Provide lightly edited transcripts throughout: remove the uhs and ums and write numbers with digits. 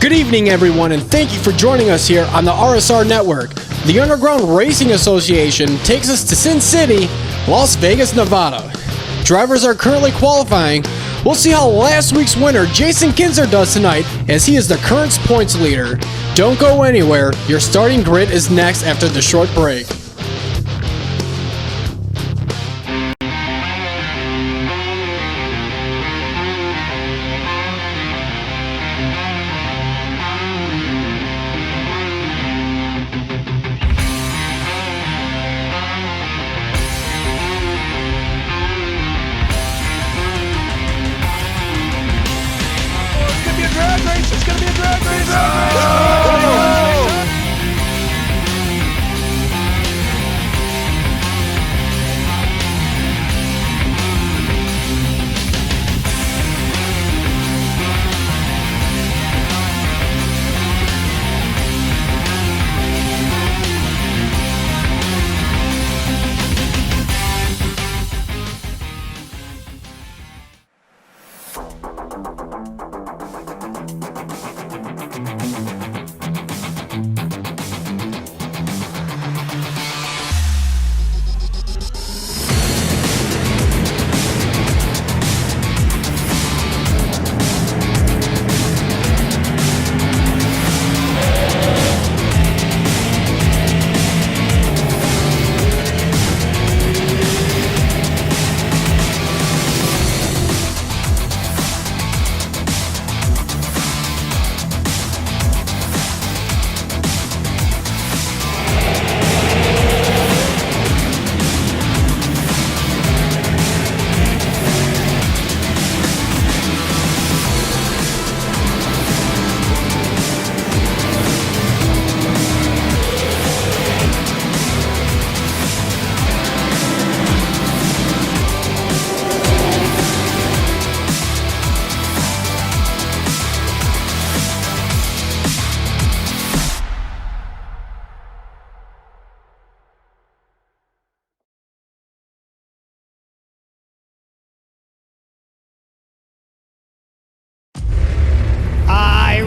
Good evening, everyone, and thank you for joining us here on the RSR Network. The Underground Racing Association takes us to Sin City, Las Vegas, Nevada. Drivers are currently qualifying. We'll see how last week's winner, Jason Kinzer, does tonight, as he is the current points leader. Don't go anywhere. Your starting grid is next after the short break.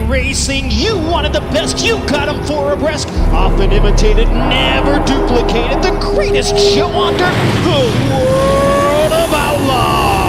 Racing, you wanted the best, you got them for abreast. Often imitated, never duplicated. The greatest show on dirt, the World of Outlaws.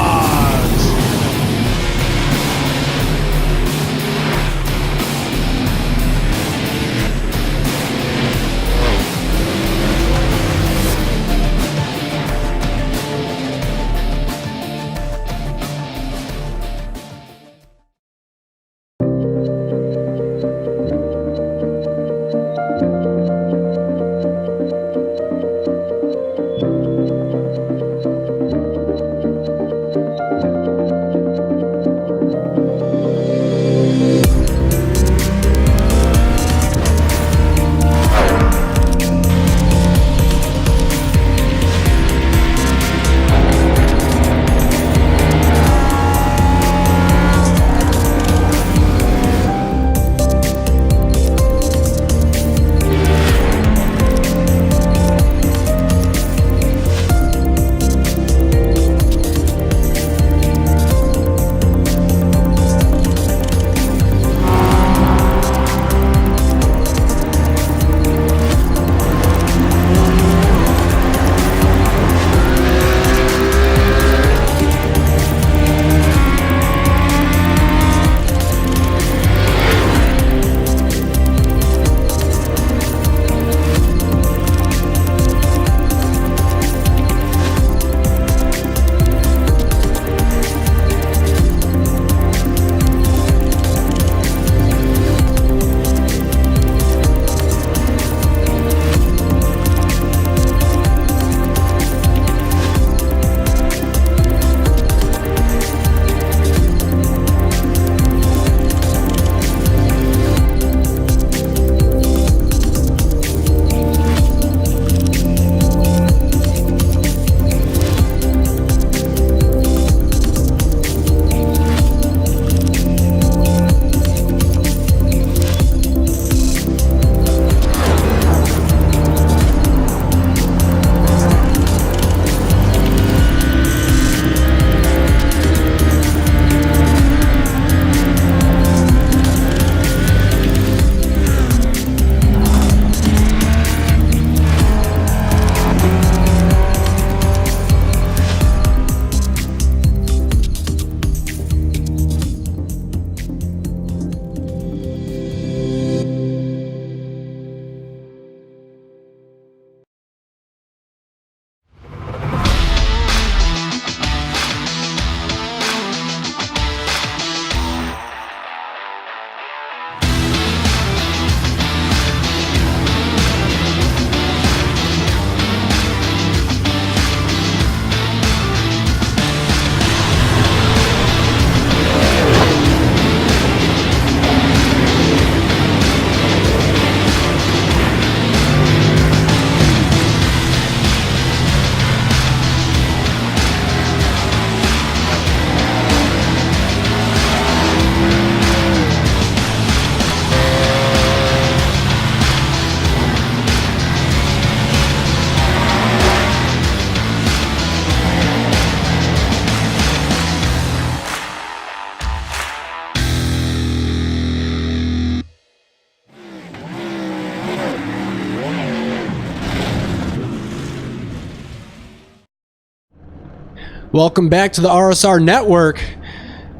Welcome back to the RSR Network.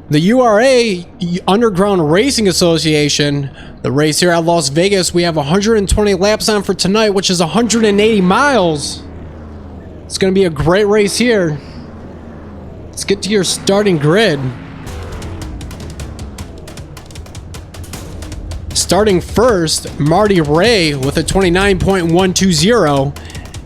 The URA, Underground Racing Association, the race here at Las Vegas. We have 120 laps on for tonight, which is 180 miles. It's going to be a great race here. Let's get to your starting grid. Starting first, Marty Ray with a 29.120.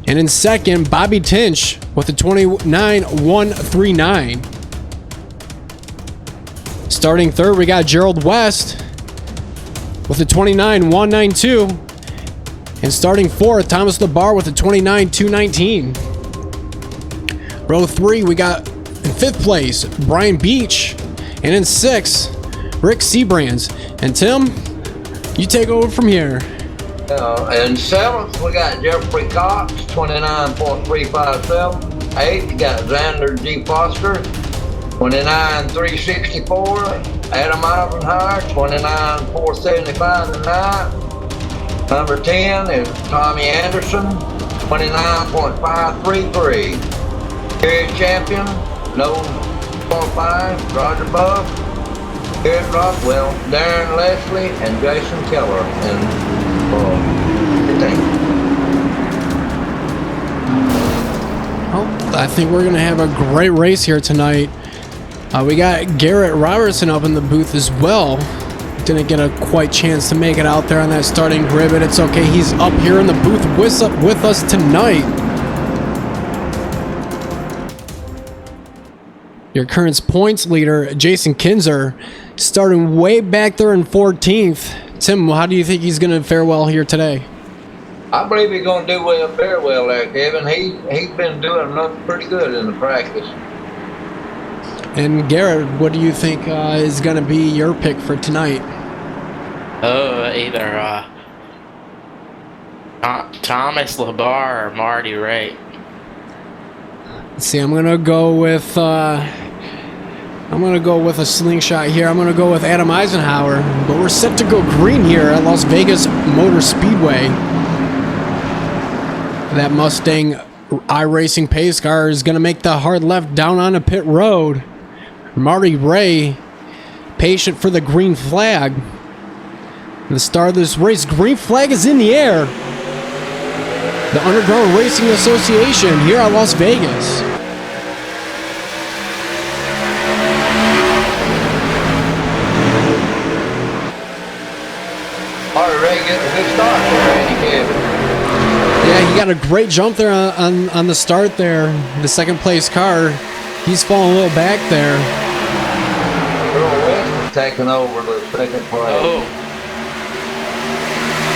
And in second, Bobby Tinch with a 29.139. Starting third, we got Gerald West with a 29.192. And starting fourth, Thomas LeBar with a 29.219. Row three, we got in fifth place, Brian Beach. And in sixth, Rick Seabrands. And Tim, you take over from here. In seventh, we got Jeffrey Cox, 29.357. Eighth, you got Xander G. Foster, 29.364. Adam Eisenhower, 29.475 tonight. Number 10 is Tommy Anderson, 29.533. Period champion, no qualifying, Roger Buff, Garrett Rockwell, Darren Leslie, and Jason Keller. Well, I think we're going to have a great race here tonight. We got Garrett Robertson up in the booth as well. Didn't get a quite chance to make it out there on that starting grid, but it's okay. He's up here in the booth with us tonight. Your current points leader, Jason Kinzer, starting way back there in 14th. Tim, how do you think he's going to fare well here today? I believe he's going to do very well there, Kevin. He's been doing pretty good in the practice. And Garrett, what do you think is going to be your pick for tonight? Either Thomas LeBar or Marty Ray. Let's see, I'm going to go with a slingshot here. I'm going to go with Adam Eisenhower, but we're set to go green here at Las Vegas Motor Speedway. That Mustang iRacing pace car is going to make the hard left down onto pit road. Marty Ray, patient for the green flag. The start of this race, green flag is in the air. The Underground Racing Association here at Las Vegas. Marty Ray getting a good start there, Andy Kevin. Yeah, he got a great jump there on the start there. The second place car, he's falling a little back there. Earl West is taking over the second place. Oh,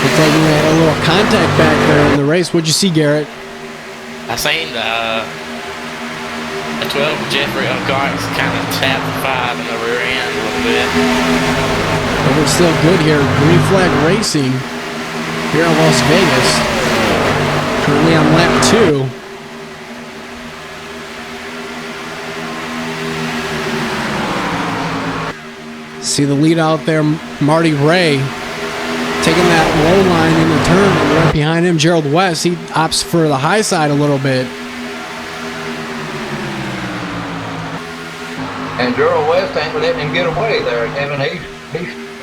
Looks like we had a little contact back there in the race. What'd you see, Garrett? I seen the 12 Jeffrey Cox kind of tapped the 5 in the rear end a little bit. But we're still good here. Green flag racing here in Las Vegas. Currently on lap 2. See the lead out there, Marty Ray. Taking that low line in the turn, and right behind him, Gerald West. He opts for the high side a little bit. And Gerald West ain't letting him get away there, Kevin. He's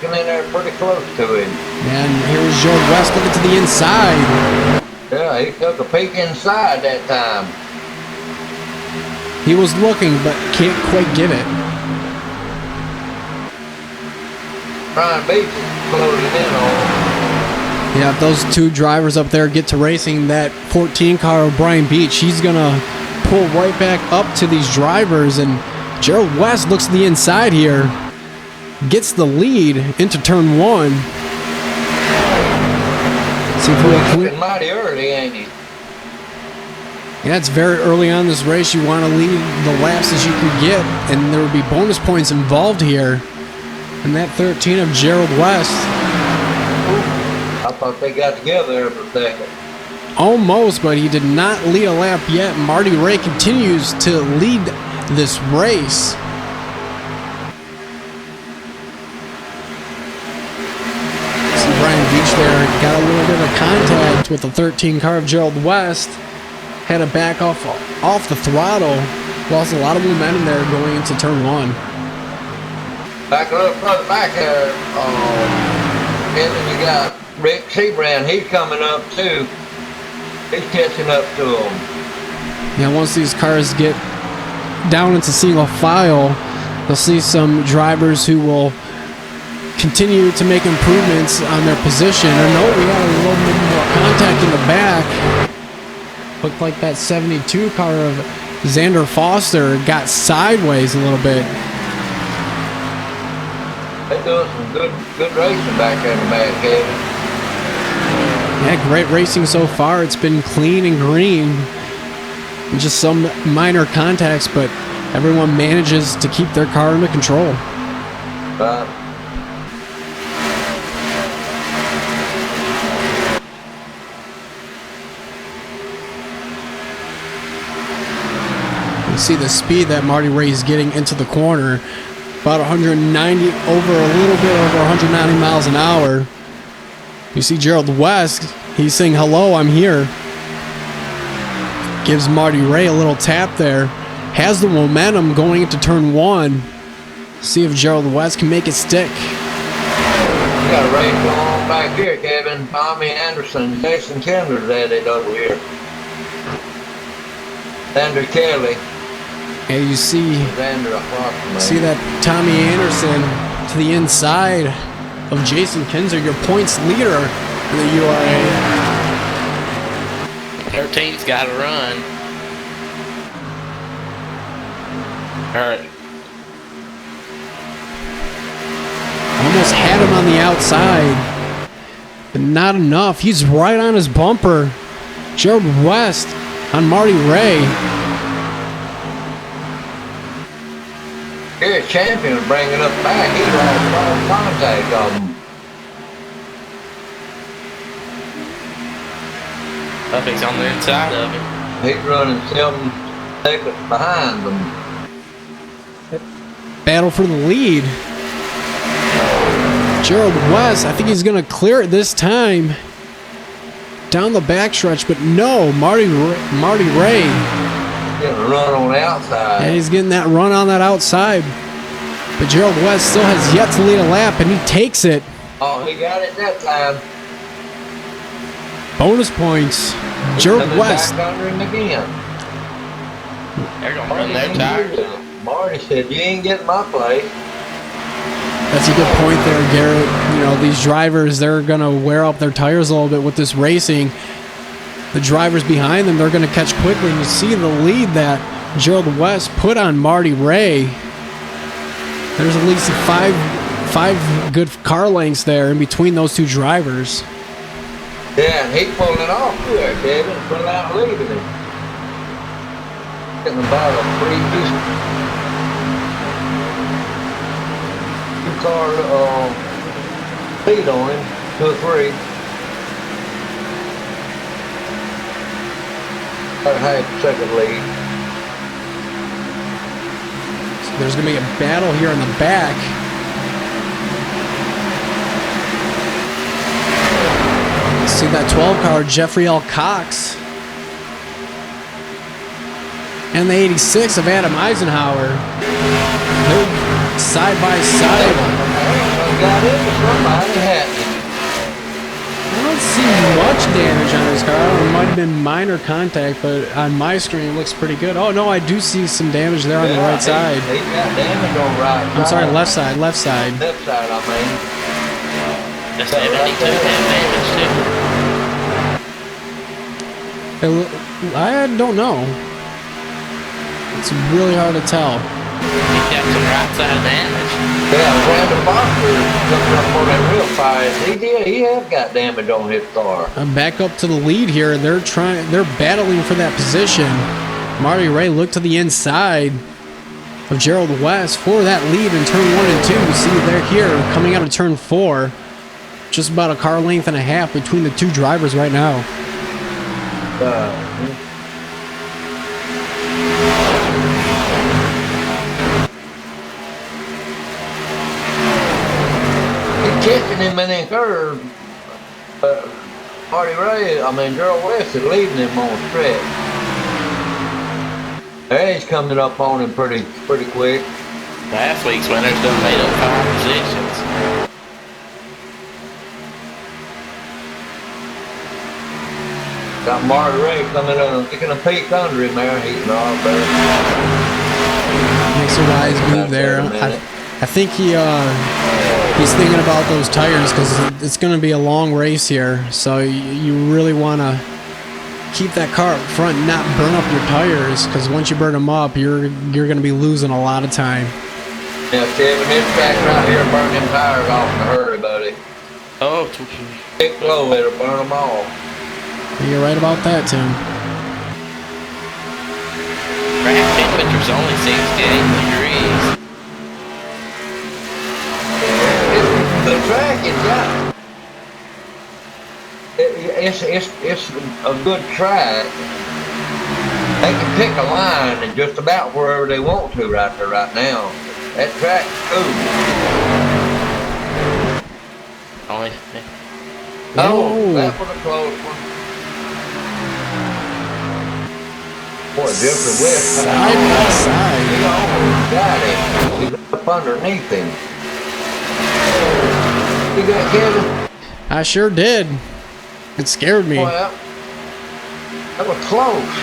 getting in there pretty close to him. And here's Gerald West looking to the inside. Yeah, he took a peek inside that time. He was looking, but can't quite get it. Brian Beach floated in on. Yeah, if those two drivers up there get to racing that 14 car of Brian Beach, he's going to pull right back up to these drivers. And Gerald West looks to the inside here. Gets the lead into turn 1. See if we'll Looking mighty early, ain't he? Yeah, it's very early on this race. You want to lead the laps as you can get, and there will be bonus points involved here. And that 13 of Gerald West. I thought they got together there for a second. Almost, but he did not lead a lap yet. Marty Ray continues to lead this race. See Brian Beach there got a little bit of contact with the 13 car of Gerald West. Had to back off the throttle. Lost a lot of momentum there going into turn one. Back a little further back there, and then you got Rick Seabrand. He's coming up too. He's catching up to him. Yeah, once these cars get down into single file, you'll see some drivers who will continue to make improvements on their position. I know we had a little bit more contact in the back. Looked like that 72 car of Xander Foster got sideways a little bit. They're doing some good racing back there in the back, Kevin. Yeah, great racing so far. It's been clean and green. Just some minor contacts, but everyone manages to keep their car under control. You see the speed that Marty Ray is getting into the corner. About 190, a little bit over 190 miles an hour. You see Gerald West, he's saying, hello, I'm here. Gives Marty Ray a little tap there. Has the momentum going into turn one. See if Gerald West can make it stick. We got a race going on back here, Kevin. Tommy Anderson, Jason Kendler's at it over here. Xander Kelly. And you see Xander that Tommy Anderson to the inside of Jason Kinzer, your points leader in the URA. 13's got to run. All right. Almost had him on the outside, but not enough. He's right on his bumper. Gerald West on Marty Ray. Here, Champion bringing up back. He lost all contact of him. Buffy's on the inside of him. He's running 7 seconds behind them. Battle for the lead. Gerald West, I think he's going to clear it this time. Down the backstretch, but no, Marty Ray. Getting a run on the outside. And he's getting that run on that outside. But Gerald West still has yet to lead a lap, and he takes it. Oh, he got it that time. Bonus points. Gerald West. Back under him again. They're going to run their tires. Marty said, you ain't getting my place. That's a good point there, Garrett. You know, these drivers, they're going to wear up their tires a little bit with this racing. The drivers behind them, they're going to catch quickly. And you see the lead that Gerald West put on Marty Ray. There's at least five good car lengths there in between those two drivers. Yeah, and he's pulling off there, Kevin, pulling out leading him. Getting about a 2-car lead on him, 2 or 3. About a half-second lead. So there's going to be a battle here in the back. See that 12 car, Jeffrey L. Cox. And the 86 of Adam Eisenhower. They're side by side. Got into somebody, I don't see much damage on his car. It might have been minor contact, but on my screen it looks pretty good. Oh no, I do see some damage there on the right side. He got damage on the right side. I'm sorry, left side, left side. Left side, I mean. That's 72 damage too. I don't know. It's really hard to tell. He got some right side damage. Yeah, Brandon Foster coming up on that real fast. He has got damage on his car. I'm back up to the lead here. They're battling for that position. Marty Ray looked to the inside of Gerald West for that lead in turn 1 and 2. You see they're here coming out of turn 4. Just about a car length and a half between the two drivers right now. Catching him in the curve. Marty Ray, Gerald West is leading him on the stretch. He's coming up on him pretty quick. Last week's winners done made up 5 positions. Got Marty Ray coming on, taking a peek under him there. He's not better. Makes a wise move there. I think he's thinking about those tires because it's going to be a long race here. So you really want to keep that car up front and not burn up your tires, because once you burn them up, you're going to be losing a lot of time. Yeah, Kevin, this track right here burn them tires off in a hurry, buddy. Oh, Get low, it'll burn them off. You're right about that, Tim. track temperature's only 68 degrees. The track is got. It's a good track. They can pick a line and just about wherever they want to right there, right now. That track's cool. Only. Oh, that was a close one. Boy, Jeffrey West. Side by side. He almost got him. He's up underneath him. You got Kevin? I sure did. It scared me. Well, that was close.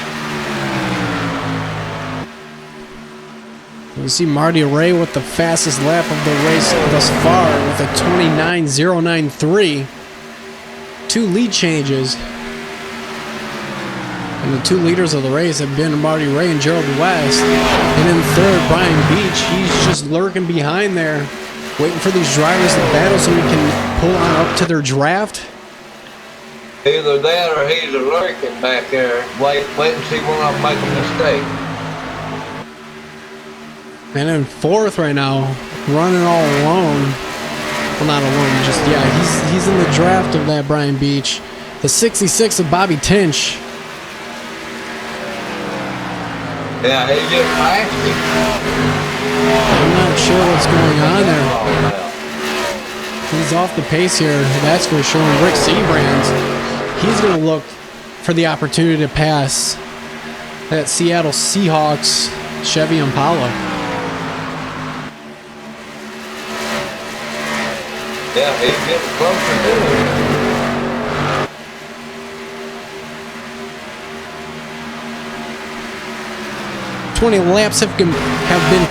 You see Marty Ray with the fastest lap of the race thus far with a 29.093. 2 lead changes. And the 2 leaders of the race have been Marty Ray and Gerald West. And in third, Brian Beach. He's just lurking behind there, waiting for these drivers to battle so he can pull on up to their draft. Either that or he's lurking back there. Wait and see when I make a mistake. And in fourth right now, running all alone. Well, not alone, just, yeah, he's in the draft of that Brian Beach. The 66 of Bobby Tinch. Yeah, he just passed him. I'm not sure what's going on there. He's off the pace here, that's for sure. Rick Seabrands, he's going to look for the opportunity to pass that Seattle Seahawks Chevy Impala. Yeah, he's getting closer to it. 20 laps have been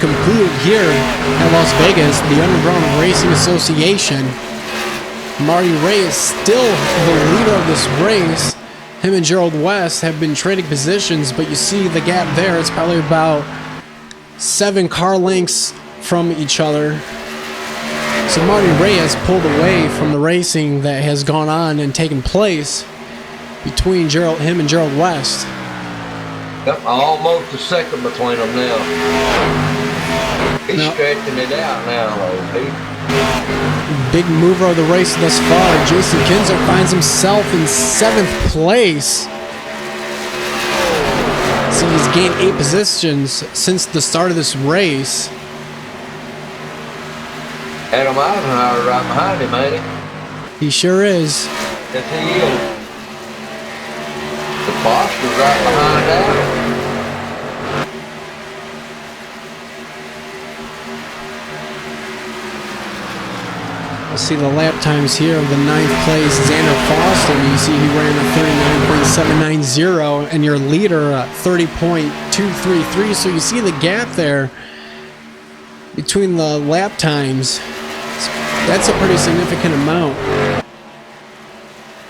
completed here at Las Vegas, the Underground Racing Association. Marty Ray is still the leader of this race. Him and Gerald West have been trading positions, but you see the gap there. It's probably about 7 car lengths from each other. So Marty Ray has pulled away from the racing that has gone on and taken place between him and Gerald West. Yep, almost a second between them now. He's stretching it out now, though. Big mover of the race thus far. Jason Kinzer finds himself in 7th place. So he's gained 8 positions since the start of this race. Adam Eisenhower right behind him, ain't he? He sure is. Yes, he is. The Foster's right behind Adam. We'll see the lap times here of the 9th place, Xander Foster. You see he ran a 39.790 and your leader at 30.233. So you see the gap there between the lap times. That's a pretty significant amount.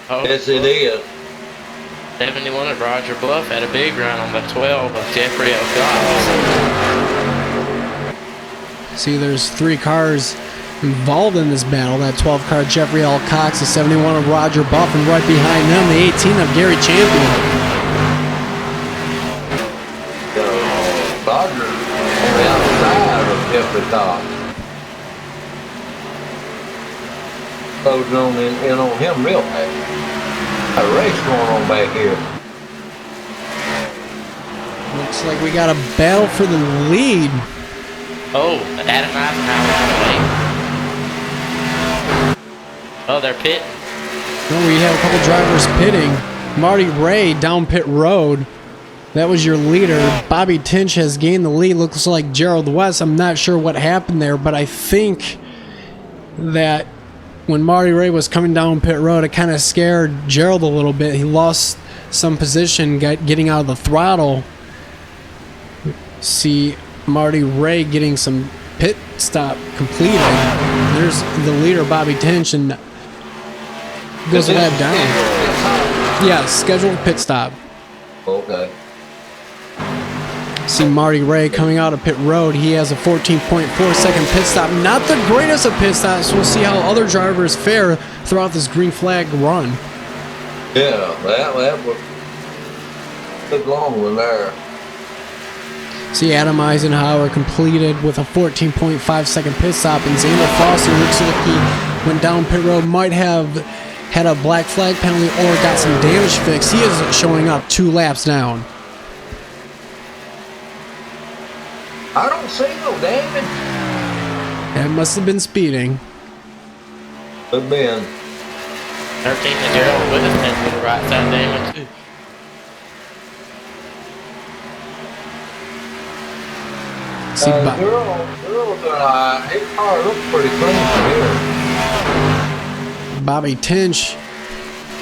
Oh, Yes, it is. 71 of Roger Bluff had a big run on the 12 of Jeffrey L. Cox. See, there's 3 cars involved in this battle. That 12 car, Jeffrey L. Cox, the 71 of Roger Buff, and right behind them, the 18 of Gary Champion. Roger on the outside of Jeffrey Cox. Closing on in on him real fast. A race going on back here. Looks like we got a battle for the lead. Oh, Adam Eisenhower. Oh, they're pitting. Oh, we have a couple drivers pitting. Marty Ray down pit road That was your leader. Bobby Tinch has gained the lead. Looks like Gerald West. I'm not sure what happened there, but I think that when Marty Ray was coming down pit road, it kind of scared Gerald a little bit. He lost some position getting out of the throttle. See Marty Ray getting some pit stop completed. There's the leader, Bobby Tinch, and goes a lap down. Yeah, scheduled pit stop. Okay. See Marty Ray coming out of pit road. He has a 14.4 second pit stop. Not the greatest of pit stops. We'll see how other drivers fare throughout this green flag run. Yeah, that was a good long one there. See Adam Eisenhower completed with a 14.5 second pit stop, and Xander Foster looks like he went down pit road, might have had a black flag penalty or got some damage fixed. He is showing up 2 laps down. I don't see no damage. That must have been speeding. Could been. 13 to Gerald West has been right side damage too. See Gerald, his car looks pretty clean from here. Bobby Tinch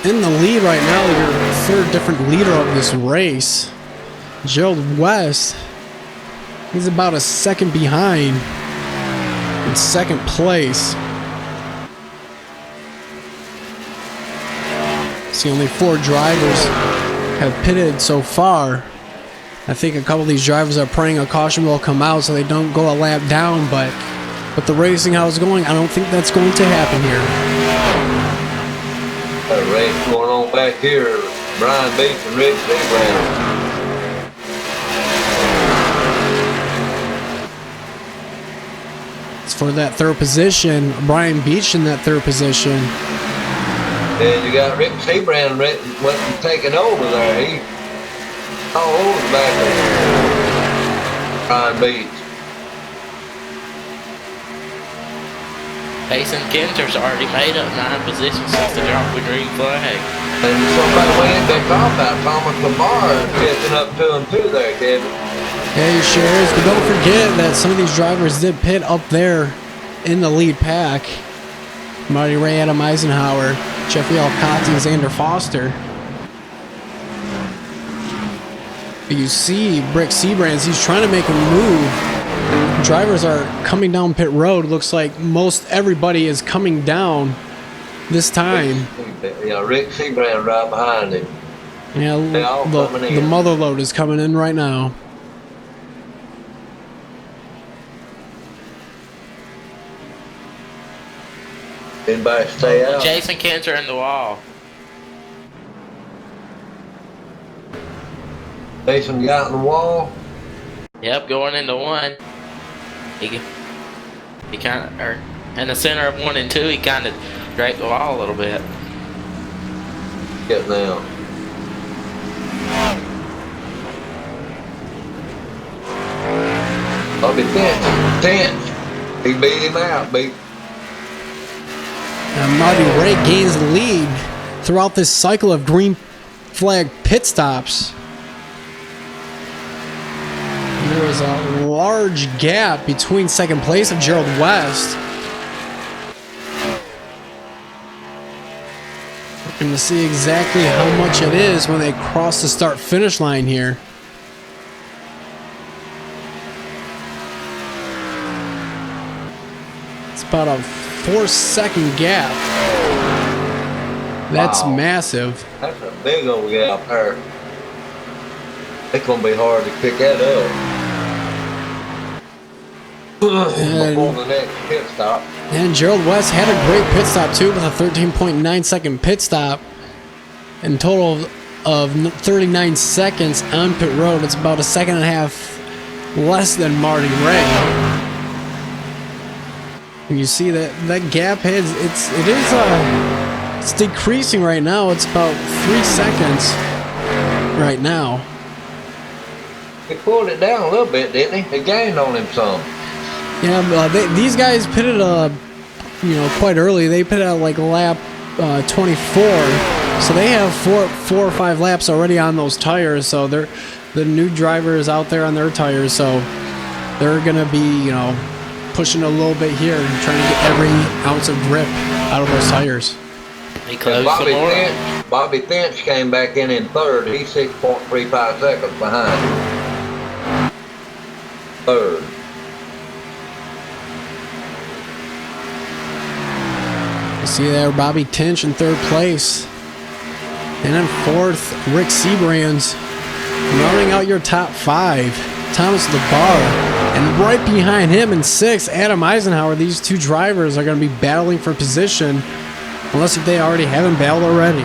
in the lead right now. Your third different leader of this race. Gerald West, he's about a second behind in second place. See, only 4 drivers have pitted so far. I think a couple of these drivers are praying a caution will come out so they don't go a lap down, but with the racing how it's going, I don't think that's going to happen here. Got a race going on back here. Brian Beach and Rick Seabrand. For that third position, Brian Beach in that third position. And you got Rick Seabrand went taking over there. He all over the back of Brian Beach. Jason Kinter's already made up 9 positions since the drop of the green flag. And somebody went they talked about Thomas Lamar catching up to him too there, Kevin. Yeah, he sure is. But don't forget that some of these drivers did pit up there in the lead pack. Marty Ray, Adam Eisenhower, Jeffrey Alcott, and Xander Foster. But you see Rick Seabrands, he's trying to make a move. Drivers are coming down pit road. Looks like most everybody is coming down this time. Yeah, Rick Seabrand right behind him. Yeah, all coming in. the mother load is coming in right now. Anybody stay out? Jason Kinter in the wall. Jason got in the wall. Yep, going into 1. He kind of, or in the center of 1 and 2, he kind of draped the wall a little bit. Get down. Bobby Tinch. He beat him out, And Marty Ray gains the lead throughout this cycle of green flag pit stops. There is a large gap between second place of Gerald West. We're going to see exactly how much it is when they cross the start-finish line here. It's about a 4-second gap. That's Wow. Massive. That's a big old gap there. It's gonna be hard to pick that up. Before the next pit stop. And Gerald West had a great pit stop too with a 13.9 second pit stop. In total of 39 seconds on pit road. It's about a second and a half less than Marty Ray. And you see that gap is it's decreasing right now. It's about 3 seconds right now. He pulled it down a little bit, didn't he? He gained on him some. Yeah, these guys pitted quite early. They pitted out like lap 24, so they have four or five laps already on those tires. So the new drivers out there on their tires, so they're gonna be, pushing a little bit here and trying to get every ounce of grip out of those tires. He closed some more. Bobby Finch came back in third. He's 6.35 seconds behind. Third. You see there, Bobby Tinch in third place. And in fourth, Rick Seabrands. Rounding out your top five, Thomas LeBar. And right behind him in sixth, Adam Eisenhower. These two drivers are going to be battling for position, unless if they already haven't battled already.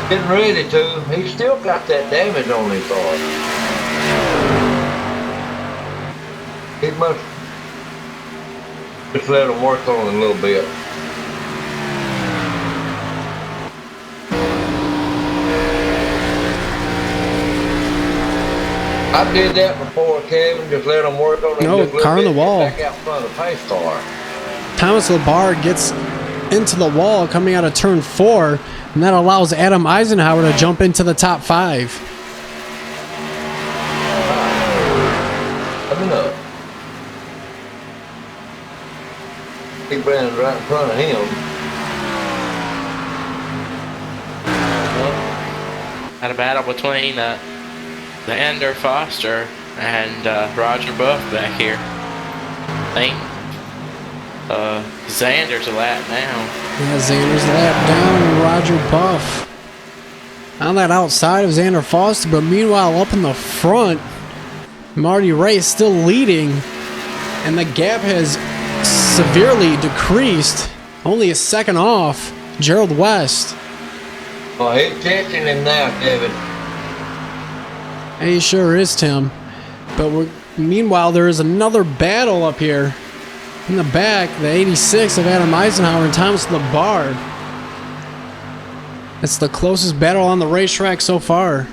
Getting ready to. He's still got that damage on his car. He must just let him work on it a little bit. I did that before, Kevin. Just let him work on it. No, just a little car on the bit, wall. Back out front of the pace car. Thomas LeBar gets into the wall coming out of turn 4, and that allows Adam Eisenhower to jump into the top 5. Coming up. Big Brandon's right in front of him. Had a battle between Xander Foster and Roger Buff back here. I think Xander's a lap down. Yeah, Xander's a lap down and Roger Buff on that outside of Xander Foster, but meanwhile up in the front, Marty Ray is still leading, and the gap has severely decreased. Only a second off Gerald West. Oh, he's catching him now, Kevin. He sure is, Tim. But meanwhile, there is another battle up here in the back. The 86 of Adam Eisenhower and Thomas LeBar. It's the closest battle on the racetrack so far.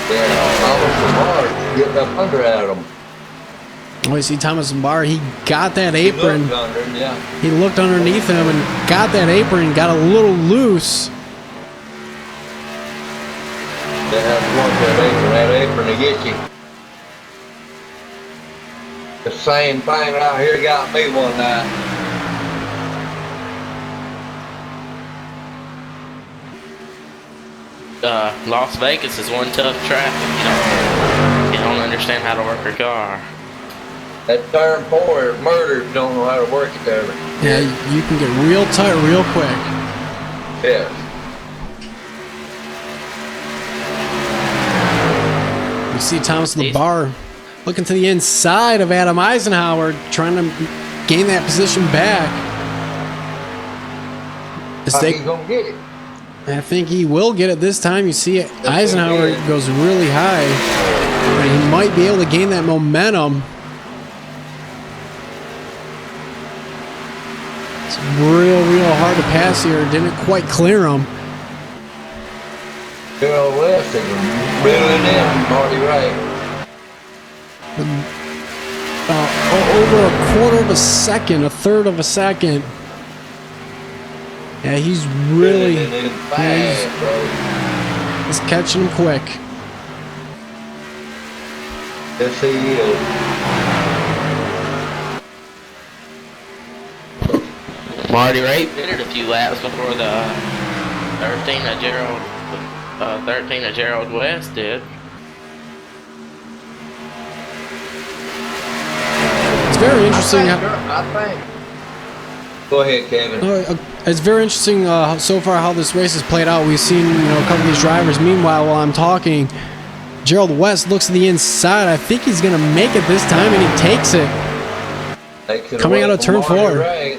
Yeah, Thomas LeBar getting up under Adam. Oh, you see Thomas LeBar, he got that apron. He looked under him, yeah. He looked underneath him and got that apron and got a little loose. They have to watch that apron to get you. The same thing right here got me one night. Las Vegas is one tough track. You don't understand how to work a car. That turn 4 murders don't know how to work it there. Yeah, you can get real tight real quick. Yeah. You see Thomas LeBar looking to the inside of Adam Eisenhower, trying to gain that position back. How you gonna get it? I think he will get it this time. You see Eisenhower goes really high, but he might be able to gain that momentum. It's real hard to pass here. Didn't quite clear him. Gerald West is reeling in Marty Ray. Over a quarter of a second, a third of a second. Yeah, he's really he's catching him quick. Yes, he is. Marty Ray pitted a few laps before the 13 of Gerald West did. It's very interesting. I think. Go ahead, Kevin. It's very interesting so far how this race has played out. We've seen a couple of these drivers. Meanwhile, while I'm talking, Gerald West looks to the inside. I think he's going to make it this time, and he takes it. Coming out of turn 4. Ray.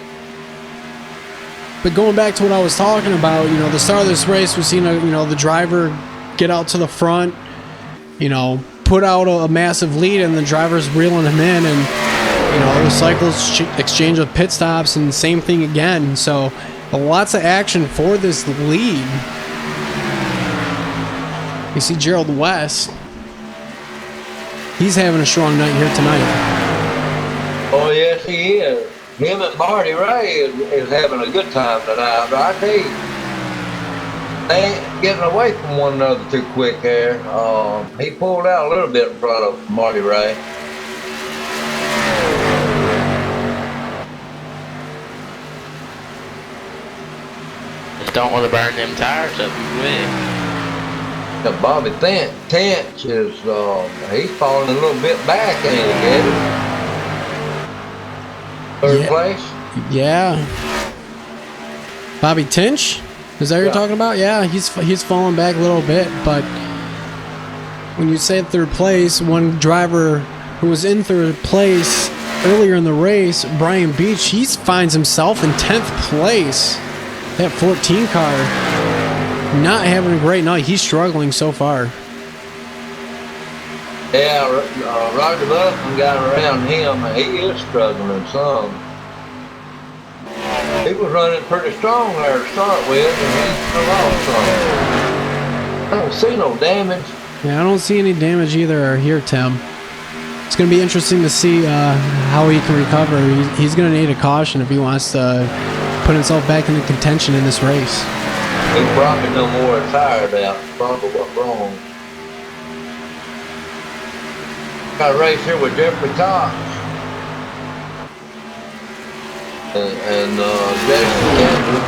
But going back to what I was talking about, the start of this race, we've seen the driver get out to the front, put out a massive lead, and the driver's reeling him in, and the cycles exchange of pit stops, and same thing again. So lots of action for this lead. You see Gerald West. He's having a strong night here tonight. Oh, yes, he is. Him and Marty Ray is having a good time tonight, I tell you. They ain't getting away from one another too quick there. He pulled out a little bit in front of Marty Ray. Just don't want to burn them tires up quick. Now Bobby Tench is, he's falling a little bit back, ain't he, Gabby? Third place? Yeah. Bobby Tinch? Is that what you're talking about? Yeah, he's fallen back a little bit, but when you say third place, one driver who was in third place earlier in the race, Brian Beach, he finds himself in 10th place. That 14 car, not having a great night. He's struggling so far. Yeah, Roger Buffman got around him, and he is struggling some. He was running pretty strong there to start with, and he lost some. I don't see no damage. Yeah, I don't see any damage either here, Tim. It's going to be interesting to see how he can recover. He's going to need a caution if he wants to put himself back into contention in this race. He probably no more tired out. Probably what's wrong. Got a race here with Jeffrey Cox and Jason Kendrick.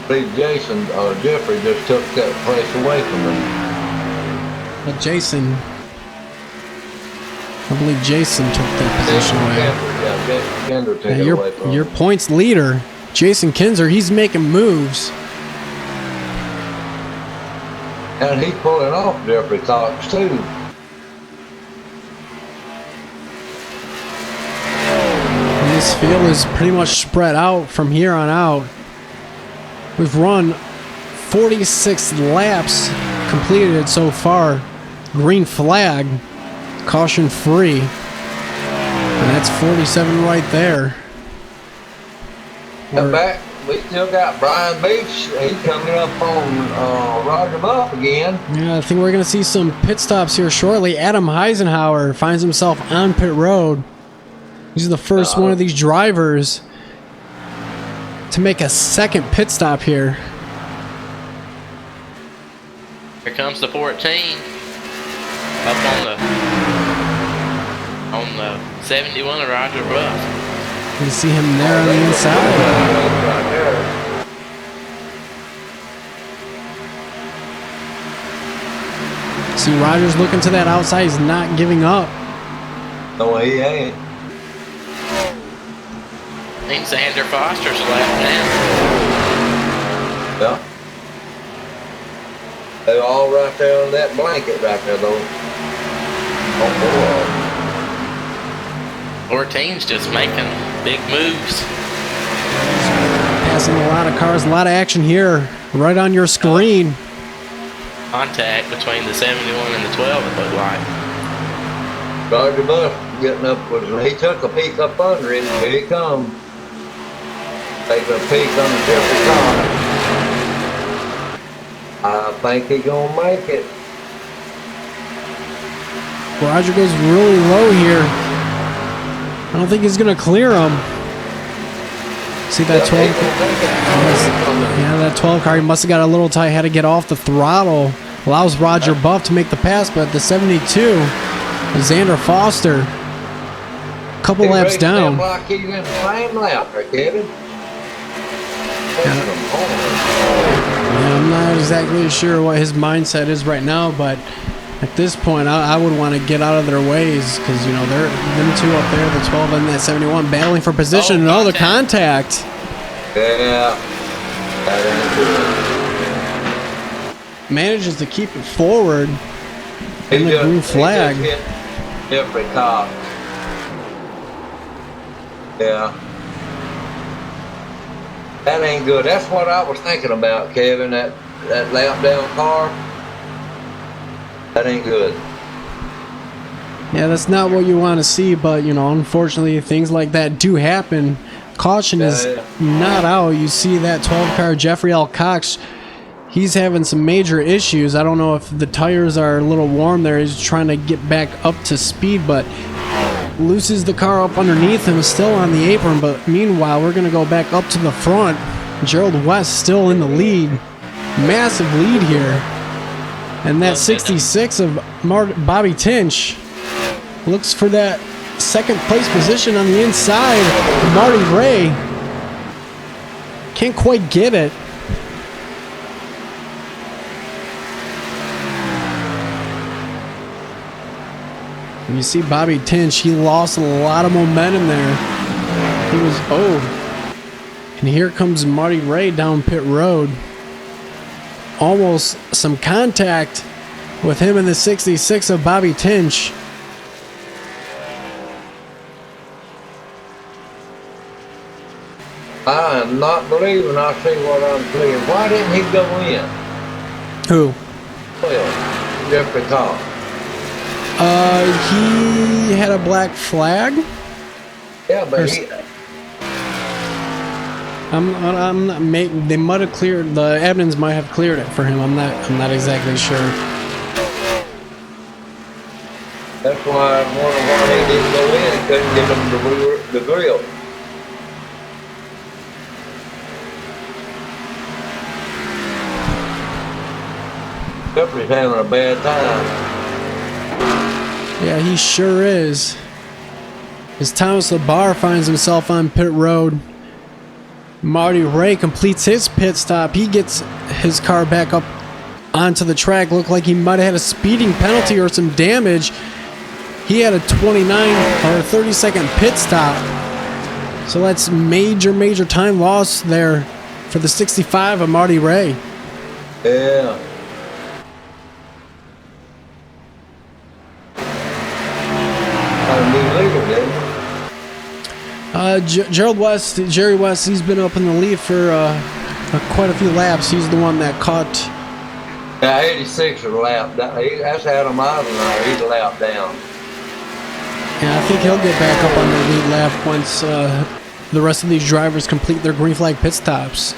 I believe Jeffrey just took that place away from him. But Jason, I believe Jason took that position away. Jason Kendrick took it away from Your him. points leader, Jason Kinzer, he's making moves. And he's pulling off Jeffrey Cox too. And this field is pretty much spread out from here on out. We've run 46 laps completed so far. Green flag, caution free. And that's 47 right there. Come back. We still got Brian Beach. He's coming up on Roger Buff again. Yeah, I think we're going to see some pit stops here shortly. Adam Heisenhower finds himself on pit road. He's the first one of these drivers to make a second pit stop here. Here comes the 14. Up on the 71 of Roger Buff. You can see him there on the inside. Right there. See Rogers looking to that outside. He's not giving up. No, he ain't. I think Xander Foster's left now. Yeah. They're all right there on that blanket right there, though. On board. 14's just making big moves. Passing a lot of cars, a lot of action here, right on your screen. Contact between the 71 and the 12, it looked like. Roger Buff getting up he took a peek up under him. Here he comes. Taking a peek under Jeffrey Cox. I think he's gonna make it. Roger goes really low here. I don't think he's gonna clear him. See that 12? Yeah, that 12 car, he must have got a little tight, had to get off the throttle. Allows Roger Buff to make the pass, but the 72, Xander Foster, a couple laps down. Like he's in the same lap, right, Kevin? Yeah, I'm not exactly sure what his mindset is right now, but at this point, I would want to get out of their ways because, you know, they're them two up there, the 12 and that 71, battling for position. Oh, the contact. Yeah. That ain't good. Manages to keep it forward in the green flag. He just hit Jeffrey Cox. Yeah. That ain't good. That's what I was thinking about, Kevin. That lap down car. That ain't good. Yeah, that's not what you want to see, but, you know, unfortunately, things like that do happen. Caution is not out. You see that 12 car, Jeffrey L. Cox, he's having some major issues. I don't know if the tires are a little warm there. He's trying to get back up to speed, but looses the car up underneath him, still on the apron, but meanwhile, we're going to go back up to the front. Gerald West still in the lead. Massive lead here. And that 66 of Bobby Tinch looks for that second place position on the inside. Marty Ray can't quite get it. And you see Bobby Tinch, he lost a lot of momentum there. He was, and here comes Marty Ray down pit road. Almost some contact with him in the 66 of Bobby Tinch. I am not believing I see what I'm seeing. Why didn't he go in? Who? Well, Jeffrey Cox. He had a black flag. Yeah, but he... I'm not. They might have cleared. The Ebdens might have cleared it for him. I'm not exactly sure. That's why I wonder why he didn't go in and couldn't get him the grill. Jeffrey's having a bad time. Yeah, he sure is. As Thomas LaBar finds himself on pit road, Marty Ray completes his pit stop. He gets his car back up onto the track. Looked like he might have had a speeding penalty or some damage. He had a 29 or 30-second pit stop. So that's major time loss there for the 65 of Marty Ray. Yeah. Jerry West, he's been up in the lead for quite a few laps. He's the one that caught. Yeah, 86 is a lap down. That's Adam Eisenhower. He's a lap down. Yeah, I think he'll get back up on the lead lap once the rest of these drivers complete their green flag pit stops.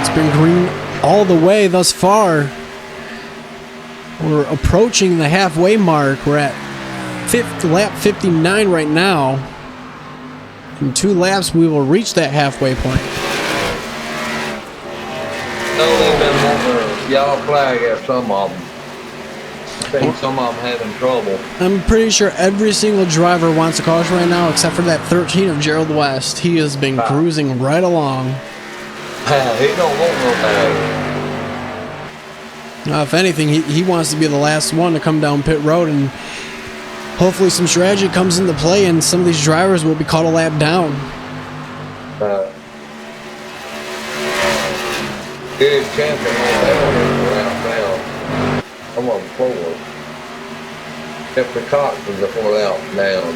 It's been green all the way thus far. We're approaching the halfway mark. We're at lap 59 right now. In 2 laps, we will reach that halfway point. No, they've been wanting a yellow flag at some of them. I think some of them having trouble. I'm pretty sure every single driver wants a caution right now, except for that 13 of Gerald West. He has been cruising right along. He don't want no bag. If anything, he wants to be the last one to come down pit road, and hopefully some strategy comes into play and some of these drivers will be caught a lap down. Good champion on that lap down. I'm on 4. Jeffrey Cox was the 4 lap down.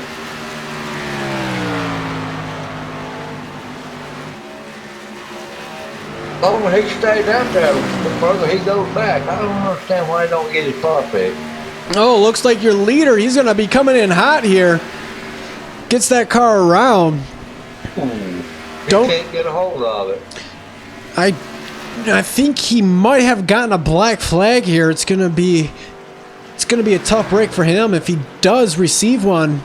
Oh, when he stays out there, the further he goes back. I don't understand why he don't get his car fixed. Oh, looks like your leader, he's going to be coming in hot here. Gets that car around. He can't get a hold of it. I think he might have gotten a black flag here. It's going to be a tough break for him if he does receive one.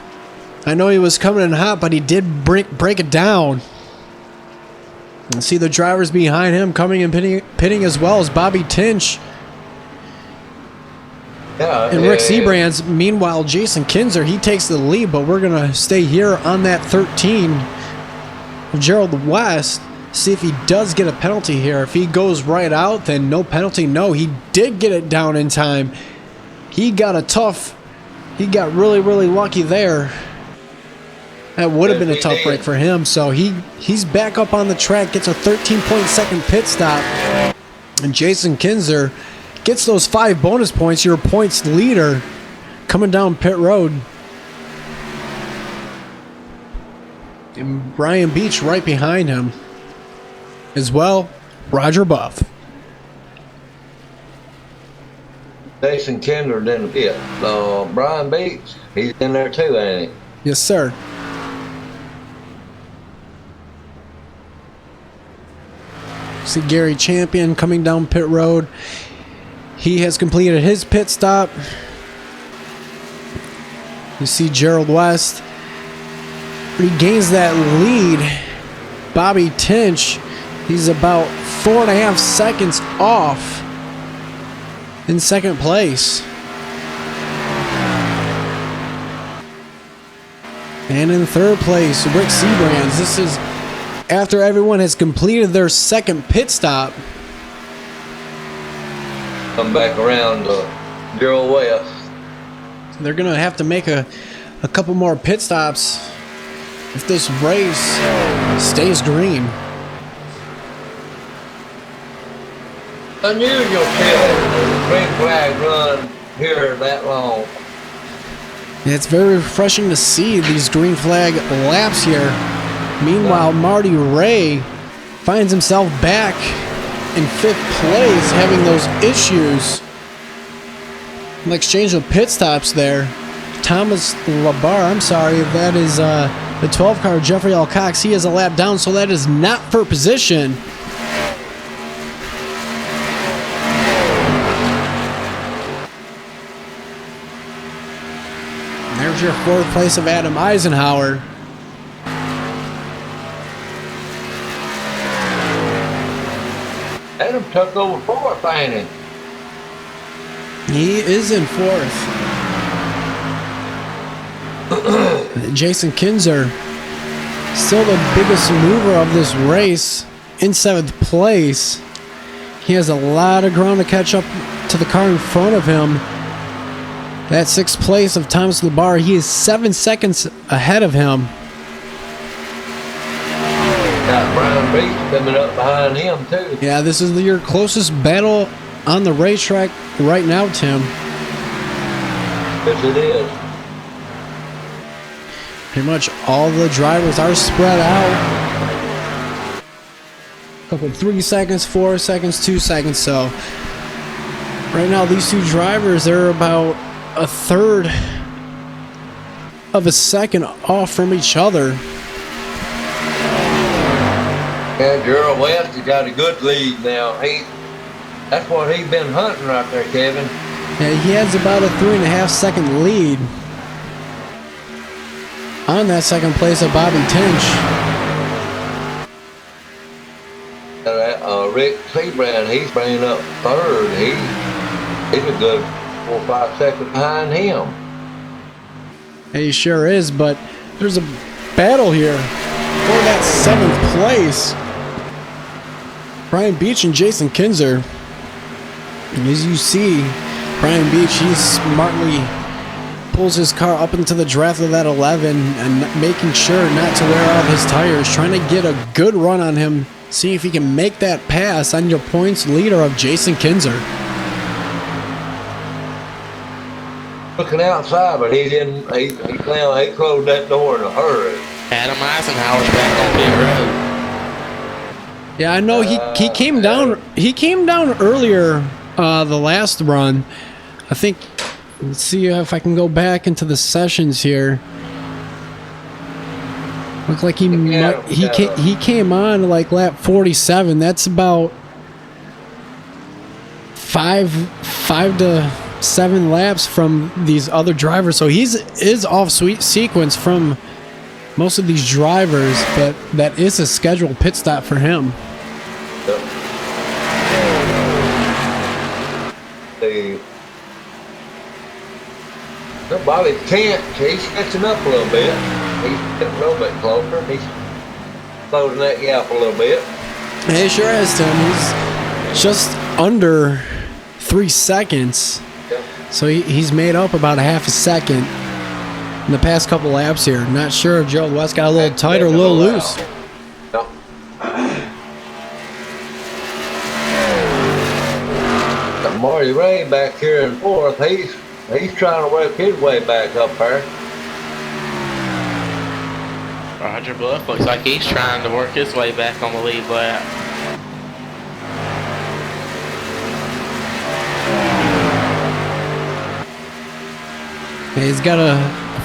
I know he was coming in hot, but he did break it down. And see the drivers behind him coming and pitting as well as Bobby Tinch and Rick Sebrands. Meanwhile, Jason Kinzer, he takes the lead, but we're going to stay here on that 13 of Gerald West. See if he does get a penalty here. If he goes right out, then no penalty. No, he did get it down in time. He got really lucky there. That would have been a tough break for him. So he's back up on the track, gets a 13.2 pit stop. And Jason Kinzer gets those 5 bonus points, your points leader, coming down pit road. And Brian Beach right behind him. As well, Roger Buff. Jason Kinzer didn't fit. Brian Beach, he's in there too, ain't he? Yes, sir. See Gary Champion coming down pit road. He has completed his pit stop. You see Gerald West regains that lead. Bobby Tinch, he's about 4.5 seconds off in second place. And in third place, Rick Seabrands. This is after everyone has completed their second pit stop. Come back around Gerald West. They're going to have to make a couple more pit stops if this race stays green. Unusual to green flag run here that long. It's very refreshing to see these green flag laps here. Meanwhile, Marty Ray finds himself back in 5th place, having those issues. An exchange of pit stops there. Thomas Labar, I'm sorry, that is the 12 car, Jeffrey L. Cox. He has a lap down, so that is not for position. There's your 4th place of Adam Eisenhower. Adam took over 4th, ain't he? He is in 4th. Jason Kinzer, still the biggest mover of this race, in 7th place. He has a lot of ground to catch up to the car in front of him. That 6th place of Thomas Labar, he is 7 seconds ahead of him. Got Brian Beach coming up behind him, too. Yeah, this is your closest battle on the racetrack right now, Tim. Yes, it is. Pretty much all the drivers are spread out. Couple 3 seconds, 4 seconds, 2 seconds. So right now these two drivers, they're about 1/3 of a second off from each other. Yeah, Gerald West has got a good lead now. That's what he's been hunting right there, Kevin. Yeah, he has about a 3.5 second lead on that second place of Bobby Tinch. Rick Seabrand, he's bringing up 3rd. He's a good 4 or 5 seconds behind him. He sure is, but there's a battle here for that 7th place. Brian Beach and Jason Kinzer. And as you see, Brian Beach, he smartly pulls his car up into the draft of that 11 and making sure not to wear out his tires, trying to get a good run on him, see if he can make that pass on your points leader of Jason Kinzer. Looking outside, but he didn't. He closed that door in a hurry. Adam Eisenhower's back on pit road. Yeah, I know he came down. He came down earlier the last run. I think. Let's see if I can go back into the sessions here. Look like he came on like lap 47. That's about 5 to 7 laps from these other drivers. So is off sequence from most of these drivers, but that is a scheduled pit stop for him. Bobby Kent, he's catching up a little bit. He's getting a little bit closer. He's closing that gap a little bit. He sure is, Tim. He's just under 3 seconds. Yep. So he's made up about 1/2 second in the past couple laps here. Not sure if Gerald West got a little tight or a little loose. Yep. Got Marty Ray back here in 4th. He's trying to work his way back up there. Roger Bluff looks like he's trying to work his way back on the lead lap. He's got a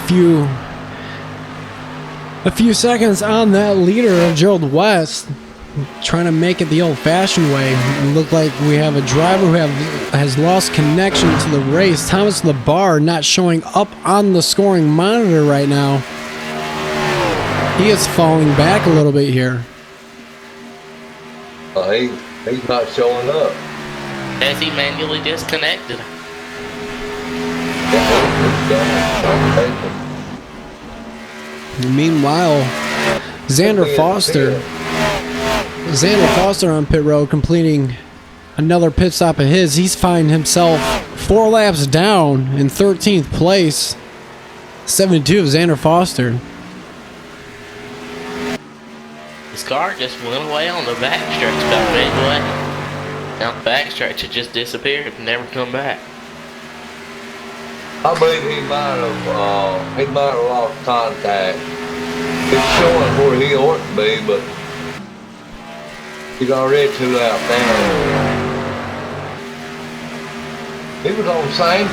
few seconds on that leader of Gerald West. trying to make it the old-fashioned way. It looked like we have a driver who has lost connection to the race. Thomas Labar not showing up on the scoring monitor right now. He is falling back a little bit here. He's not showing up. As he manually disconnected. Meanwhile, Xander Foster on pit road completing another pit stop of his. He's finding himself 4 laps down in 13th place. 72 of Xander Foster. His car just went away on the backstretch about midway. Down the backstretch, it just disappeared and never come back. I believe he might have lost contact. He's showing where he ought to be, but he's already 2 laps down. He was on the same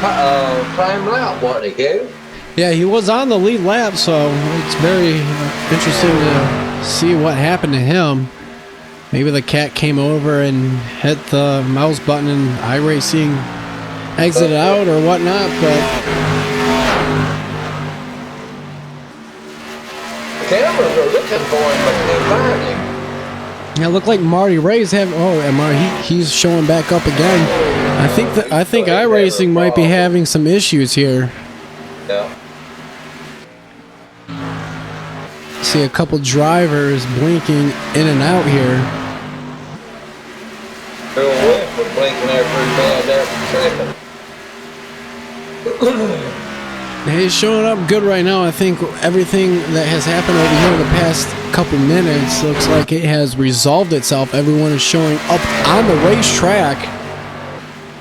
lap, wasn't he, Kevin? Yeah, he was on the lead lap, so it's very interesting to see what happened to him. Maybe the cat came over and hit the mouse button and iRacing exited out or whatnot, but cameras are looking for him, but they find him. yeah, it looked like Marty Ray's he's showing back up again. I think iRacing might be having some issues here. Yeah. See a couple drivers blinking in and out here. Bill West was blinking there pretty bad there for a second. He's showing up good right now. I think everything that has happened over here in the past couple minutes looks like it has resolved itself. Everyone is showing up on the racetrack,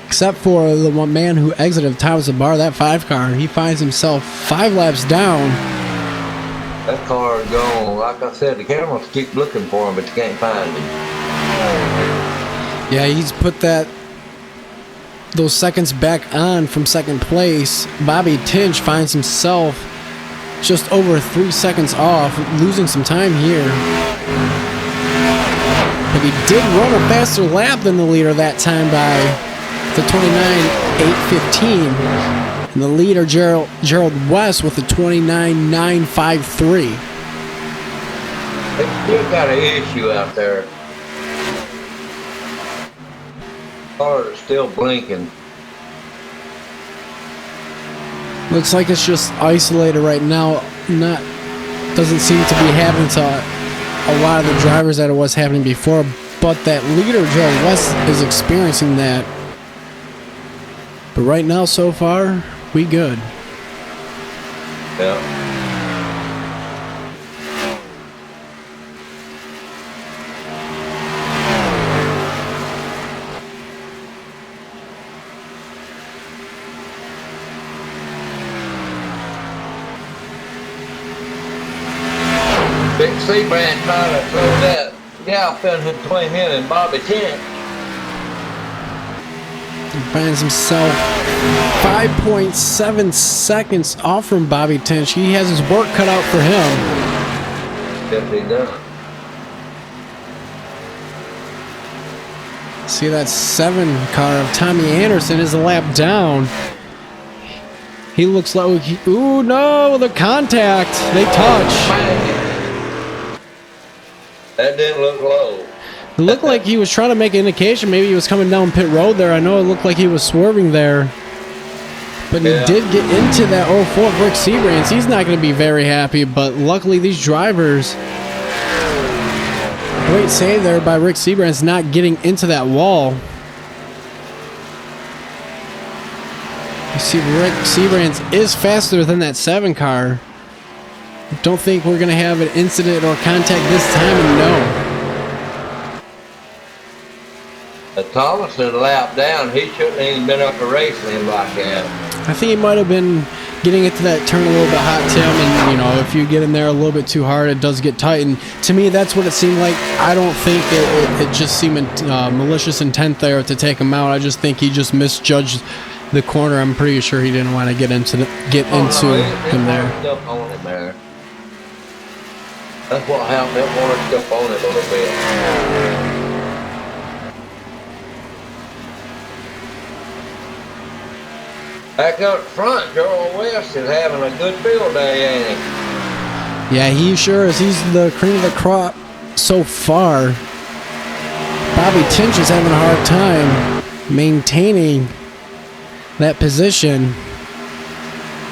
except for the one man who exited, Thomas Labar, that 5 car. He finds himself 5 laps down. That car is gone. Like I said, the cameras keep looking for him, but you can't find him. Yeah, he's put those seconds back on from second place. Bobby Tinch finds himself just over 3 seconds off, losing some time here. But he did run a faster lap than the leader that time by the 29.815. And the leader, Gerald West, with the 29.953. They still got an issue out there. Cars are still blinking. Looks like it's just isolated right now. Doesn't seem to be happening to a lot of the drivers that it was happening before. But that leader, Gerald West, is experiencing that. But right now, so far, we good. Yeah. Big Sebring trying to throw that gap in between him and Bobby Tinch. He finds himself 5.7 seconds off from Bobby Tinch. He has his work cut out for him. Yes, he does. See that 7 car of Tommy Anderson is a lap down. He looks like, ooh no, the contact. They touch. That didn't look low. It looked like he was trying to make an indication. Maybe he was coming down pit road there. I know it looked like he was swerving there. But he did get into that 04 Rick Sebring. He's not going to be very happy, but luckily these drivers... Great save there by Rick Sebring, not getting into that wall. You see Rick Sebring is faster than that 7 car. Don't think we're going to have an incident or contact this time, and no. Thomas had a lap down. He shouldn't have even been up to racing him like that. I think he might have been getting into that turn a little bit hot, Tim, and you know, if you get in there a little bit too hard, it does get tight. And to me, that's what it seemed like. I don't think it just seemed malicious intent there to take him out. I just think he just misjudged the corner. I'm pretty sure he didn't want to get into him there. That's what happened. That water stuff on it a little bit. Back up front, Gerald West is having a good field day, ain't he? Yeah, he sure is. He's the cream of the crop so far. Bobby Tinch is having a hard time maintaining that position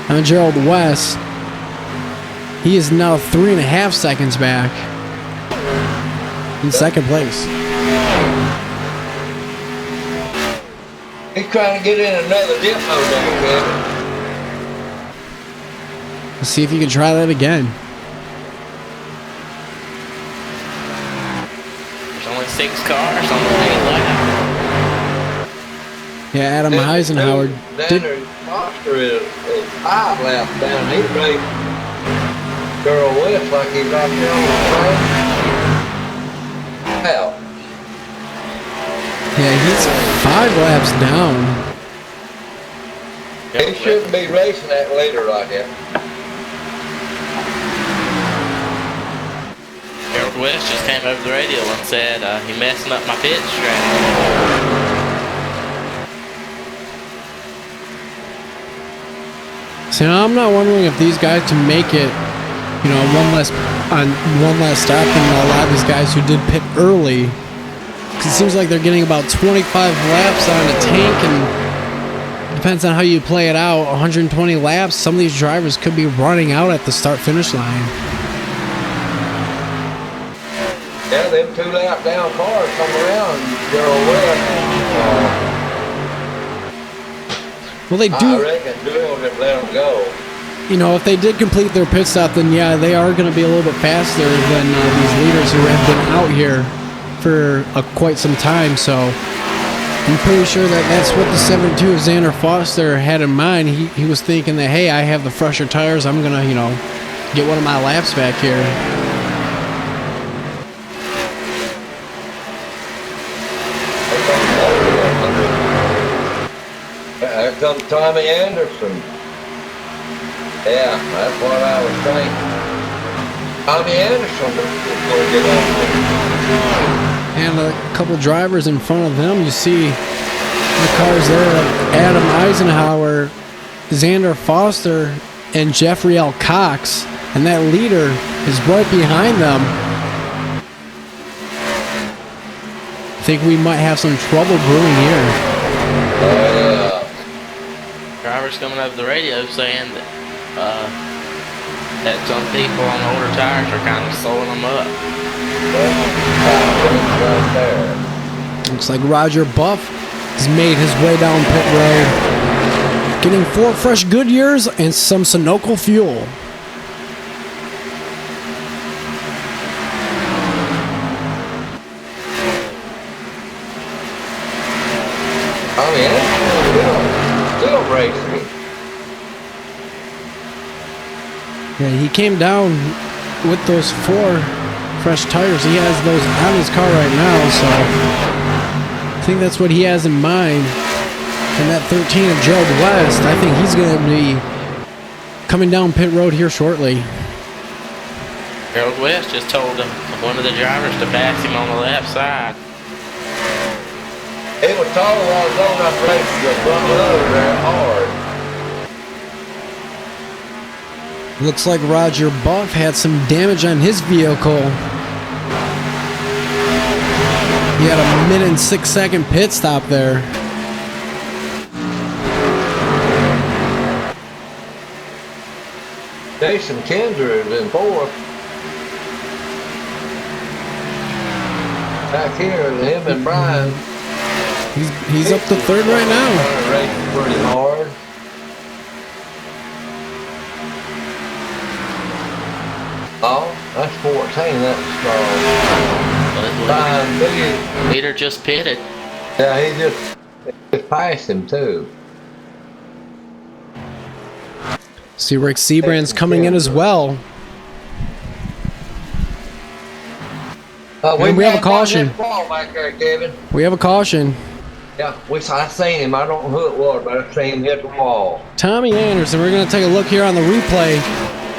on Gerald West. He is now 3.5 seconds back in second place. He's trying to get in another dip mode there, Kevin. Let's see if you can try that again. There's only 6 cars on the main lap. Yeah, Adam Eisenhower did. Xander Foster is 5 laps down. He raced Gerald West like he's right there on the track. Out. Yeah, he's 5 laps down. He shouldn't be racing that later like that. Gerald West just came over the radio and said he messing up my pit strategy. See, now I'm not wondering if these guys can make it, you know, one last stop than a lot of these guys who did pit early. Because it seems like they're getting about 25 laps on a tank, and depends on how you play it out. 120 laps. Some of these drivers could be running out at the start-finish line. Yeah, them 2 lap down cars come around Gerald West. Well, they I do. reckon Doyle just let them go. You know, if they did complete their pit stop, then yeah, they are going to be a little bit faster than these leaders who have been out here for quite some time. So I'm pretty sure that that's what the 72 of Xander Foster had in mind. He was thinking that, hey, I have the fresher tires. I'm going to, you know, get one of my laps back here. Here comes Tommy Anderson. Yeah, that's what I was thinking. Tommy Anderson is going to get on there. And a couple drivers in front of them. You see the cars there of Adam Eisenhower, Xander Foster, and Jeffrey L. Cox. And that leader is right behind them. I think we might have some trouble brewing here. Oh, yeah. Drivers coming over the radio saying that some people on older tires are kind of slowing them up. Right there. Looks like Roger Buff has made his way down pit road, getting 4 fresh Goodyears and some Sunoco fuel. Tommy Anderson still racing. Yeah, he came down with those 4 fresh tires. He has those on his car right now, so I think that's what he has in mind. And that 13 of Gerald West, I think he's going to be coming down pit road here shortly. Gerald West just told one of the drivers to pass him on the left side. He was told I was going up racing the front row there hard. Looks like Roger Buff had some damage on his vehicle. He had a 1 and 6 second pit stop there. Jason Kinder is in 4th. Back here, him and Brian. He's up to 3rd right now. Racing pretty hard. Oh, that's 14. That's Brian Big. Leader just pitted. Yeah, he just passed him too. See Rick Seabrand's coming in as well. And we have a caution. Back there, Kevin. We have a caution. Yeah, I seen him. I don't know who it was, but I seen him hit the wall. Tommy Anderson. We're going to take a look here on the replay.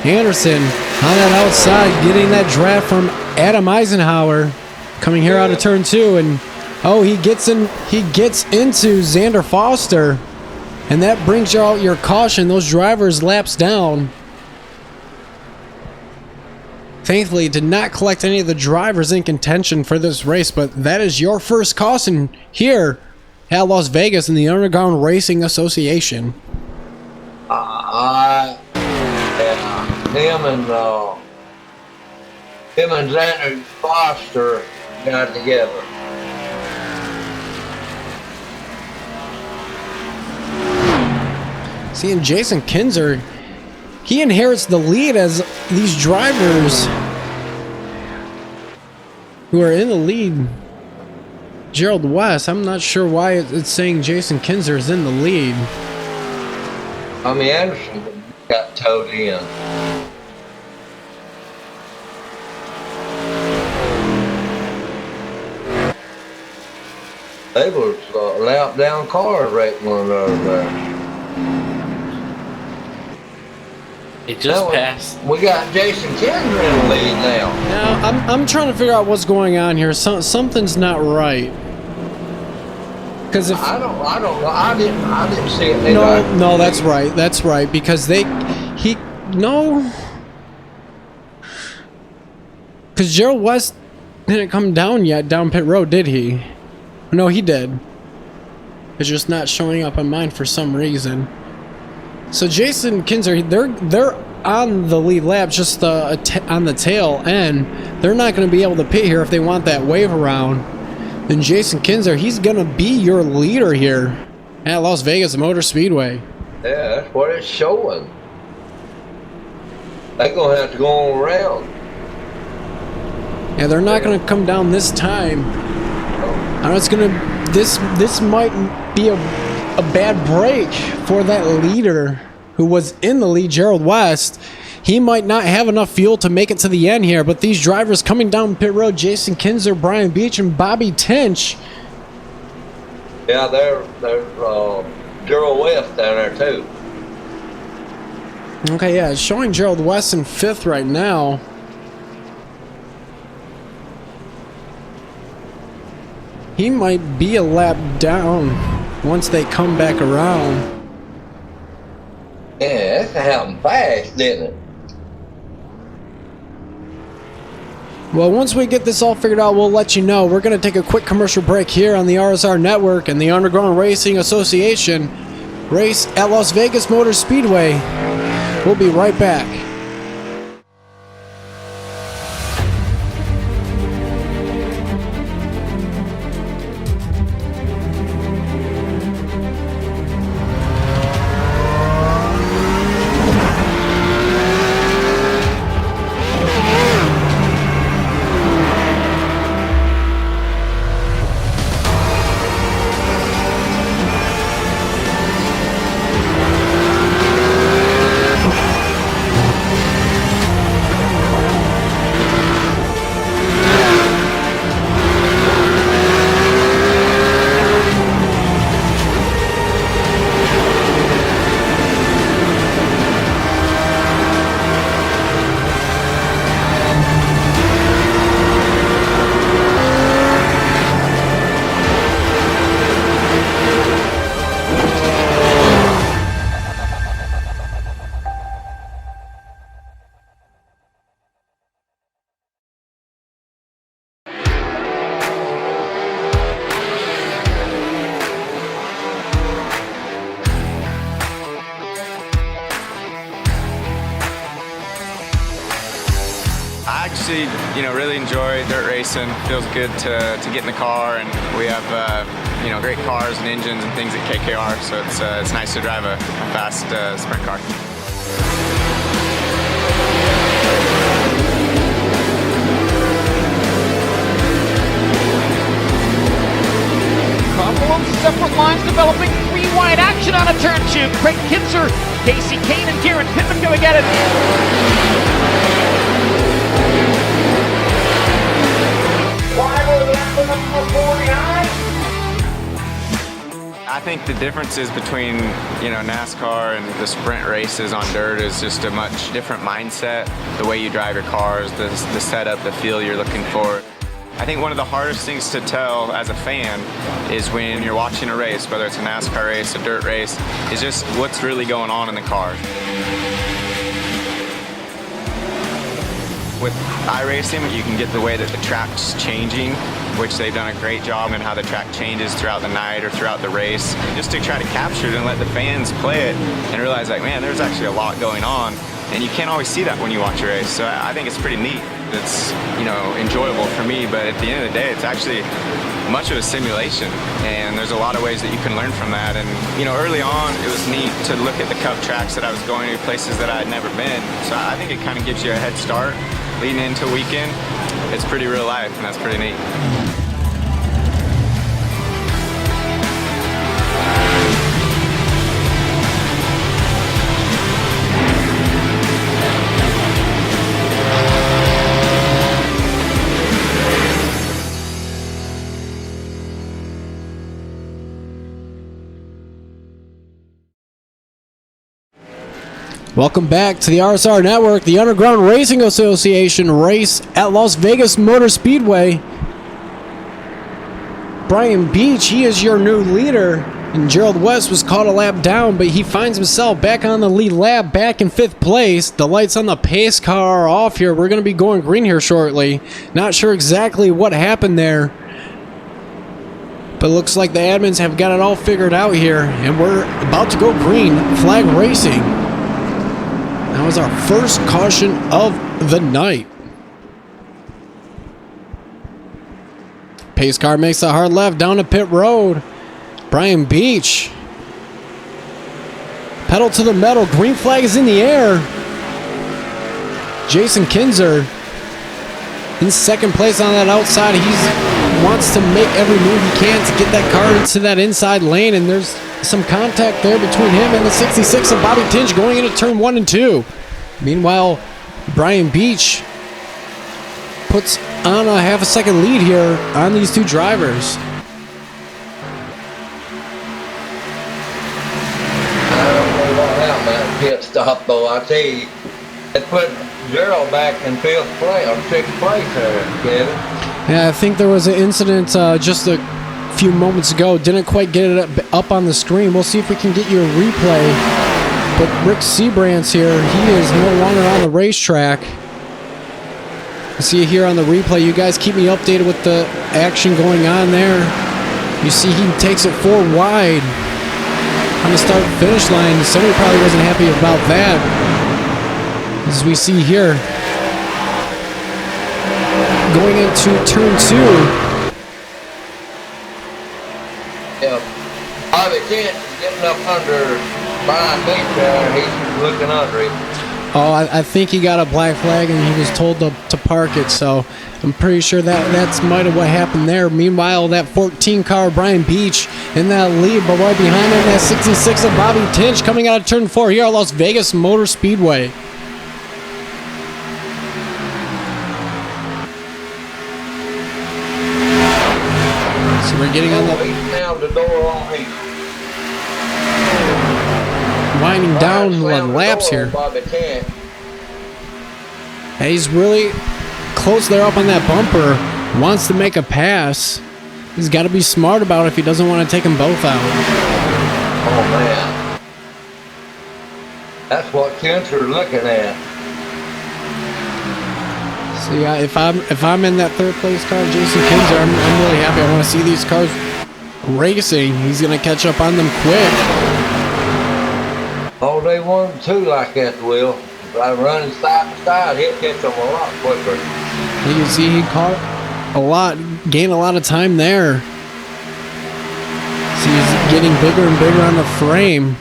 Anderson on that outside, getting that draft from Adam Eisenhower, coming here out of turn 2, and he gets into Xander Foster, and that brings out your caution. Those drivers laps down. Thankfully, did not collect any of the drivers in contention for this race, but that is your first caution here at Las Vegas in the Underground Racing Association. Him and Xander Foster got together. Seeing Jason Kinzer, he inherits the lead as these drivers who are in the lead. Gerald West, I'm not sure why it's saying Jason Kinzer is in the lead. Tommy Anderson got towed in. They were lap down cars right one another there. It just passed. We got Jason Kinzer in the lead now. Now, I'm trying to figure out what's going on here. Something's not right. Because if I don't know. I didn't see it. No, that's right. That's right. Because because Gerald West didn't come down yet down pit road, did he? No, he did. It's just not showing up on mine for some reason. So Jason Kinzer, they're on the lead lap, just on the tail end. They're not going to be able to pit here if they want that wave around. Then Jason Kinzer, he's going to be your leader here at Las Vegas Motor Speedway. Yeah, that's what it's showing. They're going to have to go on around. Yeah, they're not going to come down this time. I know it's going to... This might be a bad break for that leader who was in the lead, Gerald West. He might not have enough fuel to make it to the end here, but these drivers coming down pit road, Jason Kinzer, Brian Beach, and Bobby Tinch. Yeah, there's Gerald West down there too. Okay, yeah, it's showing Gerald West in 5th right now. He might be a lap down once they come back around. Yeah, that happened fast, didn't it? Well, once we get this all figured out, we'll let you know. We're going to take a quick commercial break here on the RSR Network and the Underground Racing Association race at Las Vegas Motor Speedway. We'll be right back. I actually, really enjoy dirt racing. Feels good to get in the car, and we have, great cars and engines and things at KKR. So it's nice to drive a fast sprint car. Couple of separate lines developing, 3 wide action on a turn 2. Craig Kinzer, Casey Kane, and Darren Pittman going at it. I think the differences between, NASCAR and the sprint races on dirt is just a much different mindset. The way you drive your cars, the setup, the feel you're looking for. I think one of the hardest things to tell as a fan is when you're watching a race, whether it's a NASCAR race, a dirt race, is just what's really going on in the car. With iRacing, you can get the way that the track's changing, which they've done a great job in how the track changes throughout the night or throughout the race, just to try to capture it and let the fans play it and realize, like, man, there's actually a lot going on, and you can't always see that when you watch a race. So I think it's pretty neat. It's, enjoyable for me, but at the end of the day, it's actually much of a simulation, and there's a lot of ways that you can learn from that. And, early on, it was neat to look at the Cup tracks that I was going to, places that I had never been. So I think it kind of gives you a head start leading into a weekend. It's pretty real life, and that's pretty neat. Welcome back to the RSR Network, the Underground Racing Association race at Las Vegas Motor Speedway. Brian Beach, he is your new leader, and Gerald West was caught a lap down, but he finds himself back on the lead lap, back in 5th place. The lights on the pace car are off here. We're going to be going green here shortly. Not sure exactly what happened there, but looks like the admins have got it all figured out here, and we're about to go green, flag racing. That was our first caution of the night. Pace car makes a hard left down to pit road. Brian Beach. Pedal to the metal. Green flag is in the air. Jason Kinzer in 2nd place on that outside. He wants to make every move he can to get that car into that inside lane, and there's some contact there between him and the 66 of Bobby Tinge going into turn 1 and 2. Meanwhile, Brian Beach puts on a half a second lead here on these two drivers. I don't know what happened at pit stop, though. I tell you, it put Gerald back in 5th place or 6th place there, Kevin. Yeah, I think there was an incident just a few moments ago. Didn't quite get it up on the screen. We'll see if we can get you a replay. But Rick Seabrand's here. He is no longer on the racetrack. I see you here on the replay. You guys keep me updated with the action going on there. You see he takes it 4 wide on the start-finish line. Somebody probably wasn't happy about that. As we see here, going into turn 2. Yeah, Bobby Tinge is getting up under Brian Beach there. He's looking under him. Oh, I think he got a black flag and he was told to park it, so I'm pretty sure that's might have what happened there. Meanwhile, that 14 car Brian Beach in that lead, but right behind him, that 66 of Bobby Tinge coming out of turn 4 here at Las Vegas Motor Speedway. So we're getting on the door on him. Winding down laps here. Hey, he's really close there up on that bumper. Wants to make a pass. He's got to be smart about it if he doesn't want to take them both out. Oh man, that's what Kinzer's looking at. So yeah, if I'm in that 3rd place car, Jason Kinzer, I'm really happy. I want to see these cars racing. He's gonna catch up on them quick. Oh, they 1 and 2 like that, Will. By running side to side, he'll catch them a lot quicker. You can see he caught a lot, gained a lot of time there. So he's getting bigger and bigger on the frame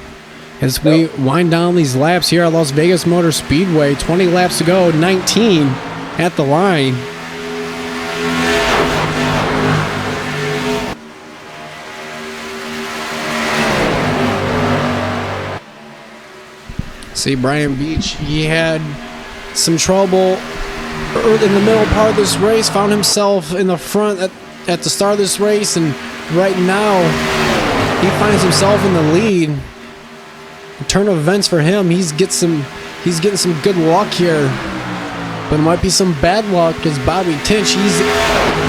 as we wind down these laps here at Las Vegas Motor Speedway. 20 laps to go, 19 at the line. See, Brian Beach, he had some trouble in the middle part of this race, found himself in the front at the start of this race, and right now he finds himself in the lead. Turn of events for him. He's getting some good luck here, but it might be some bad luck because Bobby Tinch, he's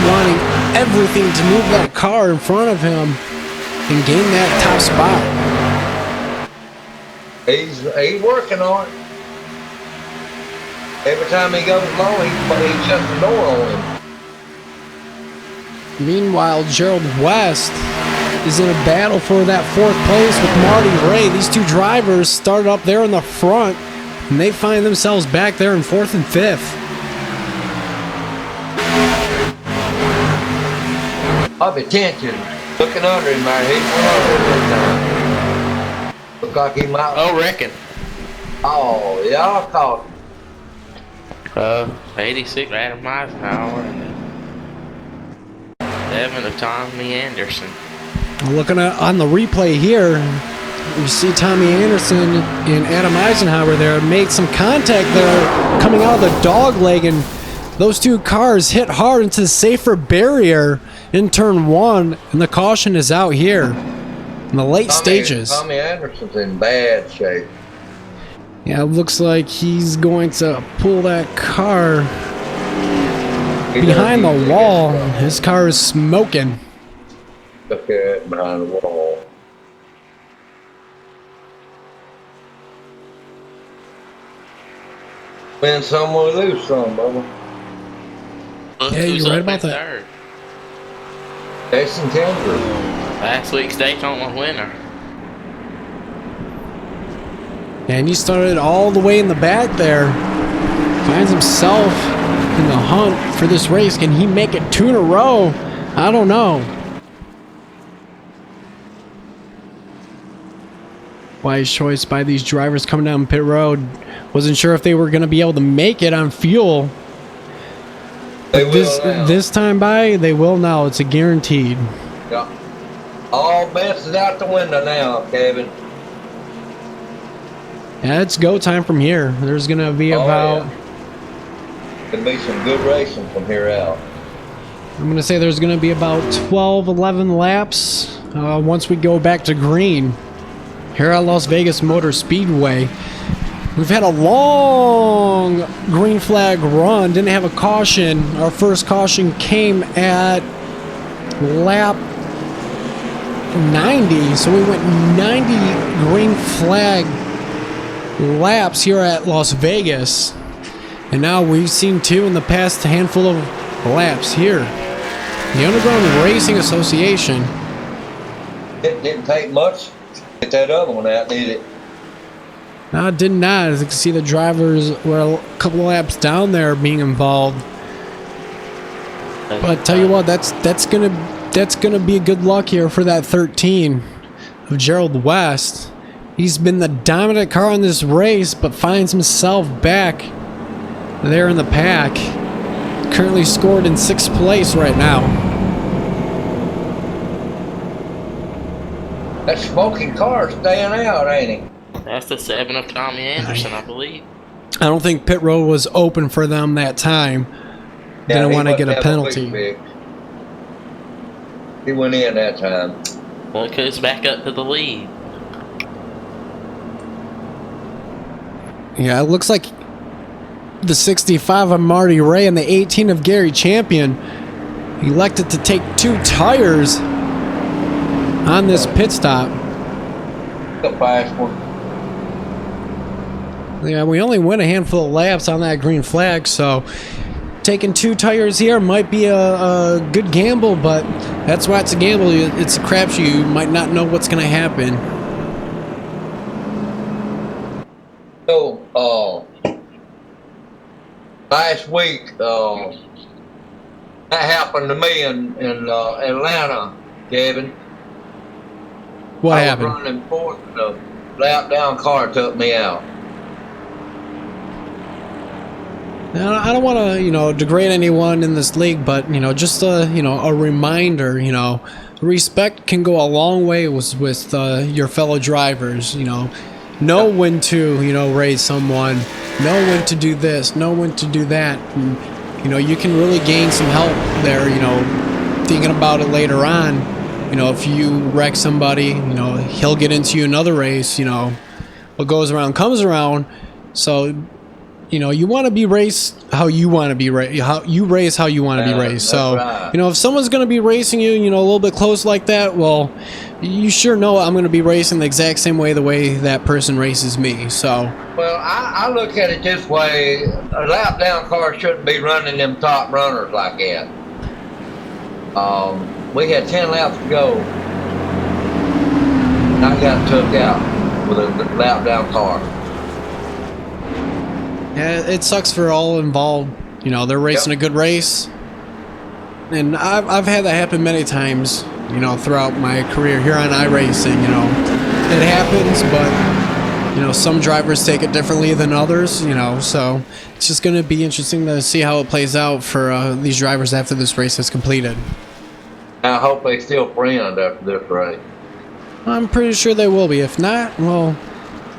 wanting everything to move that car in front of him and gain that top spot. He's working on it. Every time he goes low, he shuts the door on him. Meanwhile, Gerald West is in a battle for that 4th place with Marty Ray. These two drivers started up there in the front, and they find themselves back there in 4th and 5th. Bobby Tension looking under him, man. He's under this time. Look like he might. Oh, reckon. Oh, y'all caught. 86 Adam Eisenhower and 7 of Tommy Anderson. Looking at on the replay here, you see Tommy Anderson and Adam Eisenhower there made some contact there coming out of the dog leg, and those two cars hit hard into the safer barrier in turn 1, and the caution is out here in the late stages. Tommy Anderson's in bad shape. Yeah, it looks like he's going to pull that car behind the wall. His car is smoking. Look at it behind the wall. Win some or lose some, Bubba. Look Yeah, who's you're right up about in that. third. Jason Kendrick. Last week's Daytona winner. And he started all the way in the back there. Finds himself in the hunt for this race. Can he make it 2 in a row? I don't know. Wise choice by these drivers coming down pit road. Wasn't sure if they were going to be able to make it on fuel. They will now. This time by, they will now. It's a guaranteed. Yeah. All bets is out the window now, Kevin. Yeah, it's go time from here. There's going to be about... There'll be some good racing from here out. I'm going to say there's going to be about 12, 11 laps once we go back to green here at Las Vegas Motor Speedway. We've had a long green flag run. Didn't have a caution. Our first caution came at lap 90. So we went 90 green flag laps here at Las Vegas. And now we've seen 2 in the past handful of laps here. The Underground Racing Association. It didn't take much to get that other one out, did it? No, it did not. As you can see, the drivers were a couple of laps down there being involved. But tell you what, that's gonna be a good luck here for that 13 of Gerald West. He's been the dominant car in this race, but finds himself back there in the pack. Currently scored in 6th place right now. That smoking car's staying out, ain't he? That's the 7 of Tommy Anderson, I believe. I don't think pit road was open for them that time. Didn't want to get a penalty. He went in that time. Look who's back up to the lead. Yeah, it looks like the 65 of Marty Ray and the 18 of Gary Champion elected to take 2 tires on this pit stop. The fast one. Yeah, we only went a handful of laps on that green flag, so taking 2 tires here might be a good gamble, but that's why it's a gamble. It's a crapshoot. You might not know what's going to happen. So, last week, that happened to me in Atlanta, Kevin. What I happened? was running 4th, and a lap down car took me out. Now, I don't want to, degrade anyone in this league, but, just a reminder, respect can go a long way with your fellow drivers, Know when to, raise someone, know when to do this, know when to do that. And, you can really gain some help there, thinking about it later on. you know, if you wreck somebody, you know, he'll get into you another race. You know, what goes around comes around. So, you know, you want to be raced how you want to be raced. How you race how you want to be raced. So, right. you know, if someone's going to be racing you, you know, a little bit close like that, well, you sure know I'm going to be racing the exact same way the way that person races me. So, Well, I look at it this way: a lap down car shouldn't be running them top runners like that. We had 10 laps to go, and I got took out with a lap down car. yeah, it sucks for all involved. You know, they're racing a good race, and I've had that happen many times. You know, throughout my career here on iRacing, you know, it happens, but you know, some drivers take it differently than others. You know, so it's just going to be interesting to see how it plays out for these drivers after this race is completed. I hope they still friend after this race. I'm pretty sure they will be. If not, well,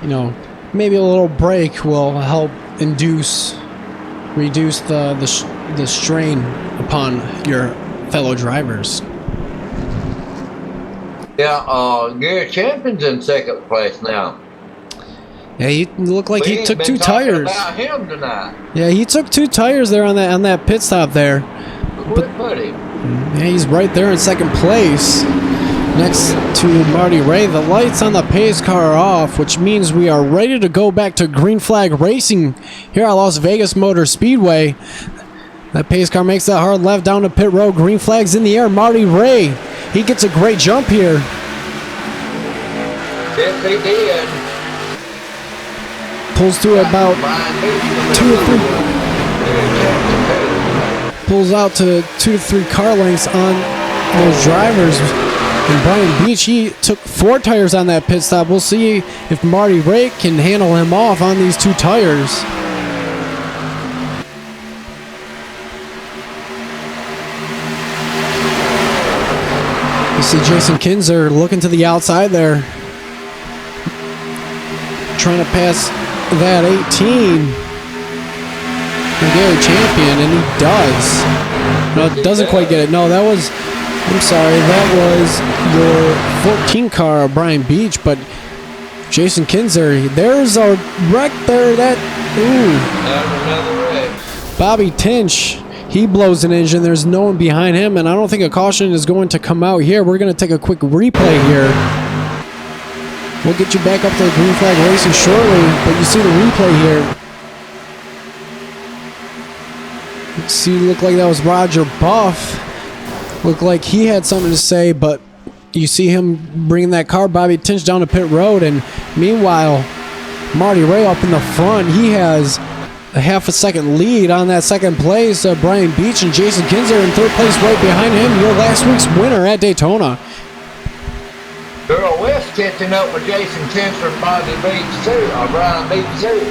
you know, maybe a little break will help reduce the strain upon your fellow drivers. Yeah, Gary Champion's in second place now. Yeah, he looked like We he ain't took been 2 talking tires. about him tonight. Yeah, he took 2 tires there on that pit stop there. Quit put him. Yeah, he's right there in second place, next to Marty Ray. The lights on the pace car are off, which means we are ready to go back to green flag racing here at Las Vegas Motor Speedway. That pace car makes that hard left down to pit road. Green flag's in the air. Marty Ray, he gets a great jump here. Yes, he did. Pulls to about Brian Beach. 2 or 3. Pulls out to 2 to 3 car lengths on those drivers. And Brian Beach, he took 4 tires on that pit stop. We'll see if Marty Ray can handle him off on these 2 tires. You see Jason Kinzer looking to the outside there, trying to pass that 18. Gary Champion, and he does. No, doesn't quite get it. No, that was, I'm sorry, that was your 14 car, Brian Beach, but Jason Kinzer, there's a wreck there. That, That's another wreck. Bobby Tinch, he blows an engine. There's no one behind him, and I don't think a caution is going to come out here. We're going to take a quick replay here. We'll get you back up to the green flag racing shortly, but you see the replay here. See, looked like that was Roger Buff. Looked like he had something to say, but you see him bringing that car, Bobby Tinch, down to pit road, and meanwhile, Marty Ray up in the front, he has a half a second lead on that second place. Brian Beach and Jason Kinzer in third place right behind him, your last week's winner at Daytona. Earl West catching up with Jason Kinzer and Bobby Beach too, or Brian Beach too.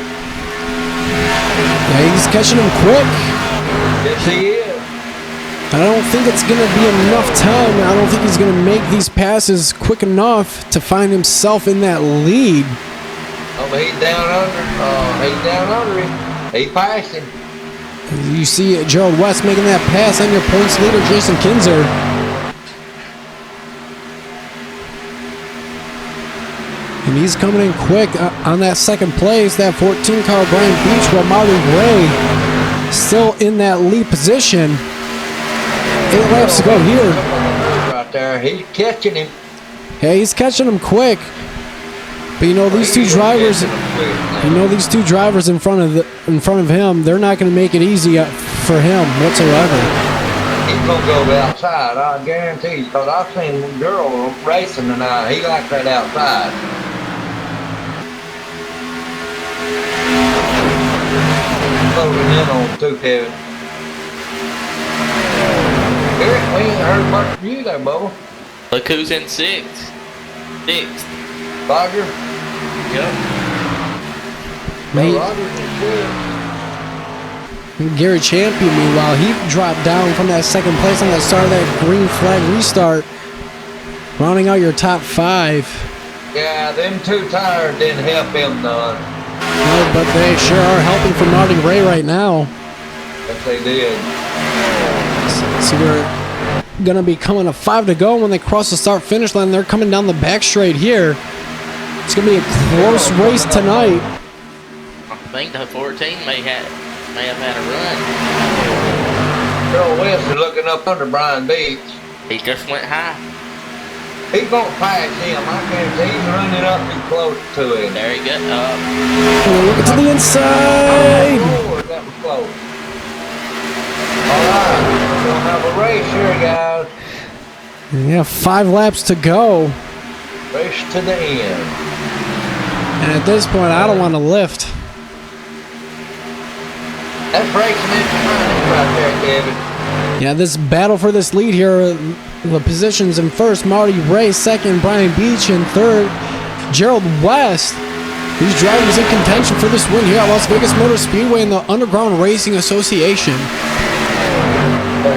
Yeah, he's catching him quick. Yes, he is. I don't think it's going to be enough time. I don't think he's going to make these passes quick enough to find himself in that lead. Oh, but he's down under. He's down under him. He passed him. You see Gerald West making that pass on your points leader, Jason Kinzer. And he's coming in quick on that second place, that 14 car Brian Beach, while Marty Ray still in that lead position. 8 laps to go here. Right there, he's catching him. Yeah, he's catching him quick. But you know, these two drivers, in front of him, they're not going to make it easy for him whatsoever. He's gonna go outside, I guarantee you. Because I've seen Girl racing tonight. He likes that outside. Loading in on too, Kevin. Eric, we ain't heard much from you there, Bubba. Look who's in sixth. Sixth. Roger. Yep. No, Roger's in fifth. Gary Champion, meanwhile, he dropped down from that second place on the start of that green flag restart, rounding out your top 5. Yeah, them 2 tires didn't help him none. No, but they sure are helping for Marty Ray right now. Yes, they did. See where going to be coming to 5 to go when they cross the start-finish line. They're coming down the back straight here. It's going to be a close race tonight. I think the 14 may have had a run. Earl West is looking up under Brian Beach. He just went high. He's gonna pass him. I guarantee he's running up too close to him. There he goes. Look to the inside. Lord, that was close. All right, we're gonna have a race here, guys. Yeah, 5 laps to go. Race to the end. And at this point, I don't want to lift. That's racing into finals right there, Kevin. Yeah, this battle for this lead here, the positions in first, Marty Ray, second, Brian Beach, and third, Gerald West. These drivers in contention for this win here at Las Vegas Motor Speedway in the Underground Racing Association.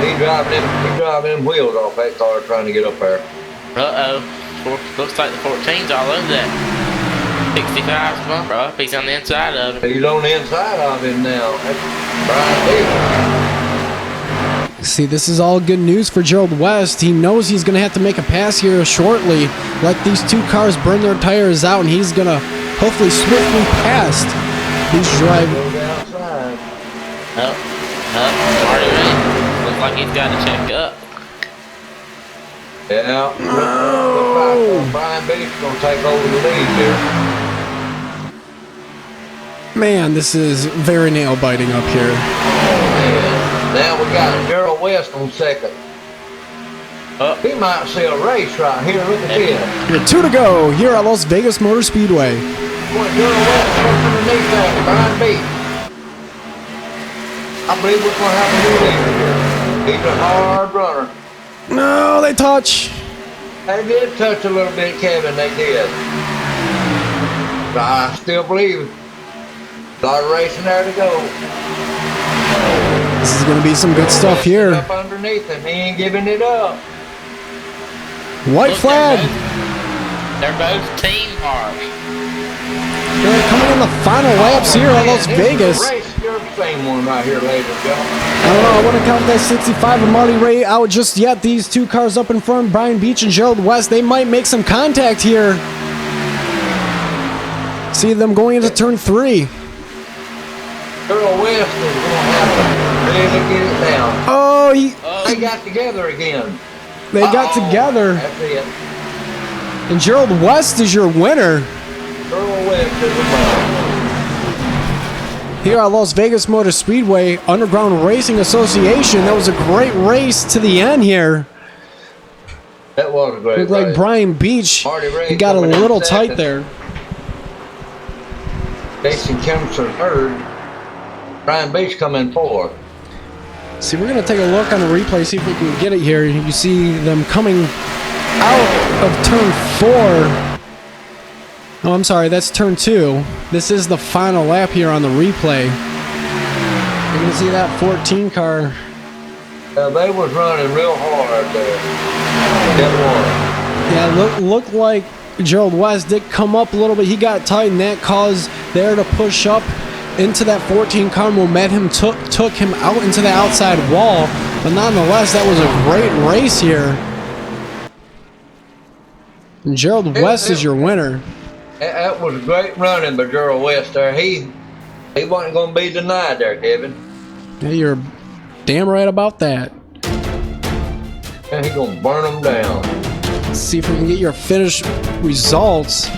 He's driving them wheels off that car trying to get up there. Looks like the 14's all over that 65's bumper up. He's on the inside of it. He's on the inside of him now. That's Brian Beach. See, this is all good news for Gerald West. He knows he's going to have to make a pass here shortly. Let these 2 cars burn their tires out, and he's going to hopefully swiftly pass these drivers. Goes outside. Marty Ray. Looks like he's got to check up. Yeah. Looks like Brian Beach is going to take over the lead here. Man, this is very nail-biting up here. Now we got Gerald West on second. He might see a race right here. Look at this. Here, 2 to go here at Las Vegas Motor Speedway. Boy, Gerald West goes underneath that Brian Beach. I believe we're going to have a new leader here. He's a hard runner. No, they touch. They did touch a little bit, Kevin. They did. But I still believe a lot of racing there to go. This is going to be some good stuff here. Up underneath him. He ain't giving it up. White flag. They're both team cars. They're coming in the final laps here at Las Vegas. You're the same one right here, ladies and gentlemen. I don't know, I wouldn't count that 65 of Marty Ray out just yet. These 2 cars up in front, Brian Beach and Gerald West, they might make some contact here. See them going into turn 3. Earl West is going to have to really get it down. Oh, They got together again. they got together. That's it. And Gerald West is your winner Earl West is the winner. here at Las Vegas Motor Speedway, Underground Racing Association. That was a great race to the end here. That was a great Looked like race. Brian Beach, Marty Ray he got a coming in little second. tight there. Jason Kempson third. Brian Beach coming fourth. See, we're going to take a look on the replay, see if we can get it here. You see them coming out of turn 4. Oh, I'm sorry, that's turn 2. This is the final lap here on the replay. You're going to see that 14 car. They was running real hard there. That Yeah, looked like Gerald West did come up a little bit. He got tight, and that caused there to push up into that 14 car. Momentum took him out into the outside wall. But nonetheless, that was a great race here. And Gerald West is your winner. That was great running by Gerald West there. He wasn't going to be denied there, Kevin. Yeah, you're damn right about that. And he's going to burn them down. Let's see if we can get your finish results.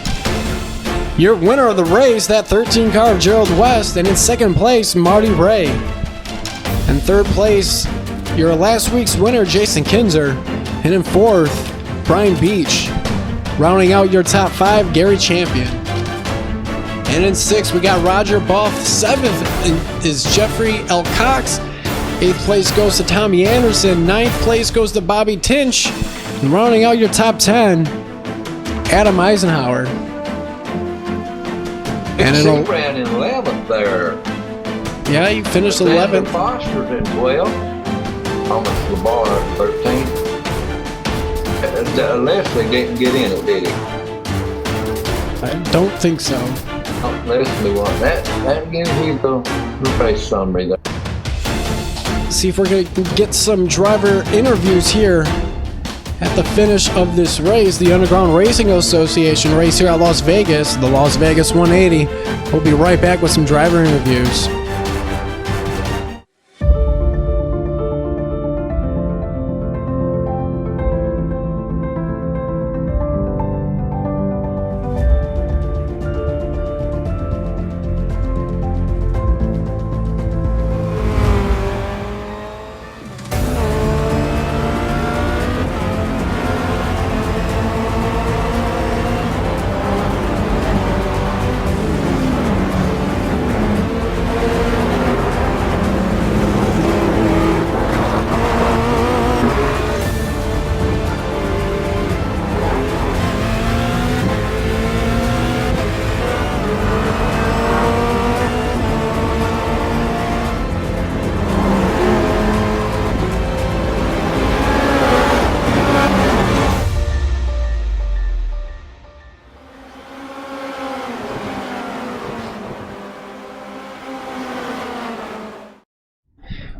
Your winner of the race, that 13 car of Gerald West, and in second place, Marty Ray. In third place, your last week's winner, Jason Kinzer. And in fourth, Brian Beach. Rounding out your top 5, Gary Champion. And in sixth, we got Roger Buff. Seventh is Jeffrey L. Cox. Eighth place goes to Tommy Anderson. Ninth place goes to Bobby Tinch. And rounding out your top 10, Adam Eisenhower. And He it'll, ran in 11th there. yeah, you finished Xander 11th. Foster's in 12th. Thomas LeBar at 13th. Leslie didn't get in it, did he? I don't think so. Oh, Leslie won. That gives you the race summary there. See if we're going to get some driver interviews here at the finish of this race. The Underground Racing Association race here at Las Vegas, the Las Vegas 180. We'll be right back with some driver interviews.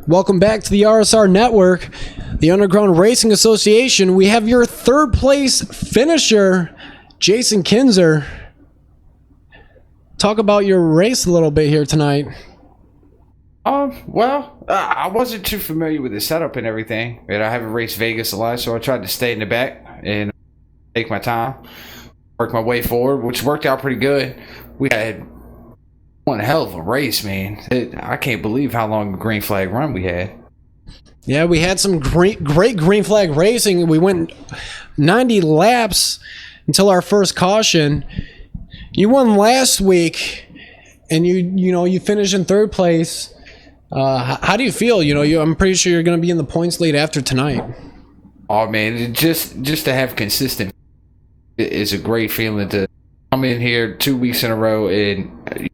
Welcome back to the RSR Network, the Underground Racing Association. We have your third place finisher, Jason Kinzer. Talk about your race a little bit here tonight. Well, I wasn't too familiar with the setup and everything. I haven't raced Vegas a lot, so I tried to stay in the back and take my time, work my way forward, which worked out pretty good. We had one hell of a race, man. I can't believe how long a green flag run we had. Yeah, we had some great green flag racing. We went 90 laps until our first caution. You won last week, and you finished in third place. How do you feel? I'm pretty sure you're going to be in the points lead after tonight. Oh man, just to have consistent is a great feeling to come in here 2 weeks in a row and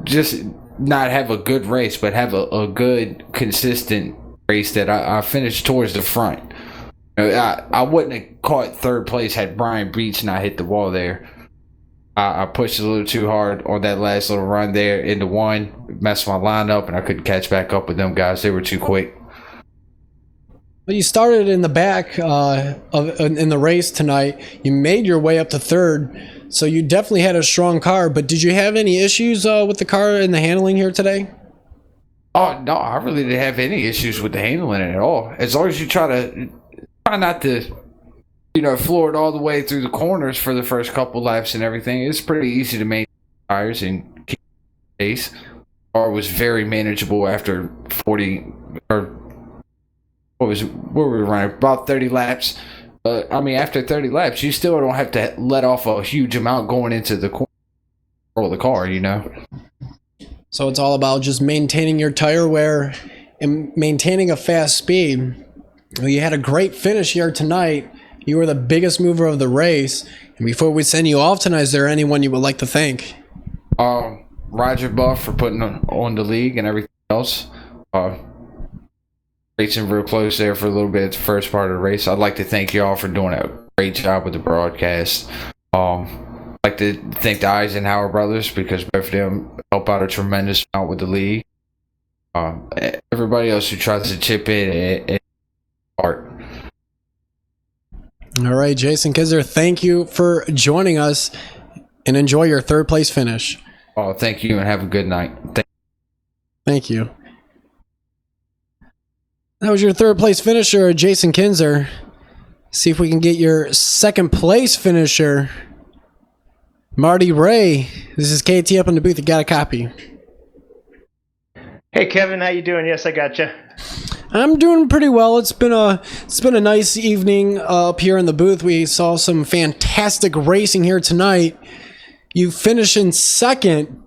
just not have a good race, but have a good consistent race that I finished towards the front. I wouldn't have caught third place had Brian Beach not hit the wall there. I pushed a little too hard on that last little run there into one, messed my line up, and I couldn't catch back up with them guys. They were too quick. Well, you started in the back in the race tonight. You made your way up to third, so you definitely had a strong car. But did you have any issues with the car and the handling here today? Oh no, I really didn't have any issues with the handling at all. As long as you try not to, floor it all the way through the corners for the first couple laps and everything. It's pretty easy to maintain tires and keep pace. The car was very manageable after 40 or. What were we running? About 30 laps. After 30 laps, you still don't have to let off a huge amount going into the corner of the car, So it's all about just maintaining your tire wear and maintaining a fast speed. Well, you had a great finish here tonight. You were the biggest mover of the race. And before we send you off tonight, is there anyone you would like to thank? Roger Buff for putting on the league and everything else. Racing real close there for a little bit at the first part of the race. I'd like to thank you all for doing a great job with the broadcast. I'd like to thank the Eisenhower brothers because both of them help out a tremendous amount with the league. Everybody else who tries to chip in and part. All right, Jason Kinzer, thank you for joining us and enjoy your third place finish. Oh, thank you and have a good night. Thank you. That was your third place finisher, Jason Kinzer. See if we can get your second place finisher, Marty Ray. This is KT up in the booth. You got a copy. Hey Kevin, how you doing? Yes, I got you. I'm doing pretty well. It's been a nice evening up here in the booth. We saw some fantastic racing here tonight. You finished in second,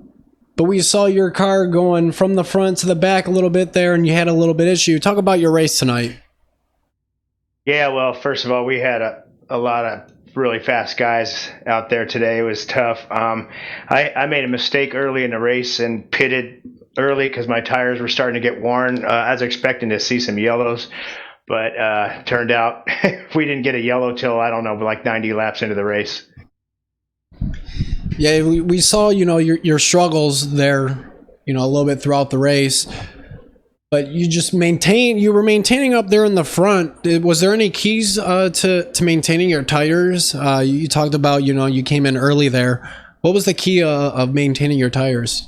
but we saw your car going from the front to the back a little bit there, and you had a little bit issue. Talk about your race tonight. Yeah, well, first of all, we had a lot of really fast guys out there today. It was tough. I made a mistake early in the race and pitted early because my tires were starting to get worn. I was expecting to see some yellows, but turned out we didn't get a yellow till, I don't know, like 90 laps into the race. Yeah, we saw, your struggles there, a little bit throughout the race. but you were maintaining up there in the front. Was there any keys to maintaining your tires? You talked about, you came in early there. What was the key of maintaining your tires?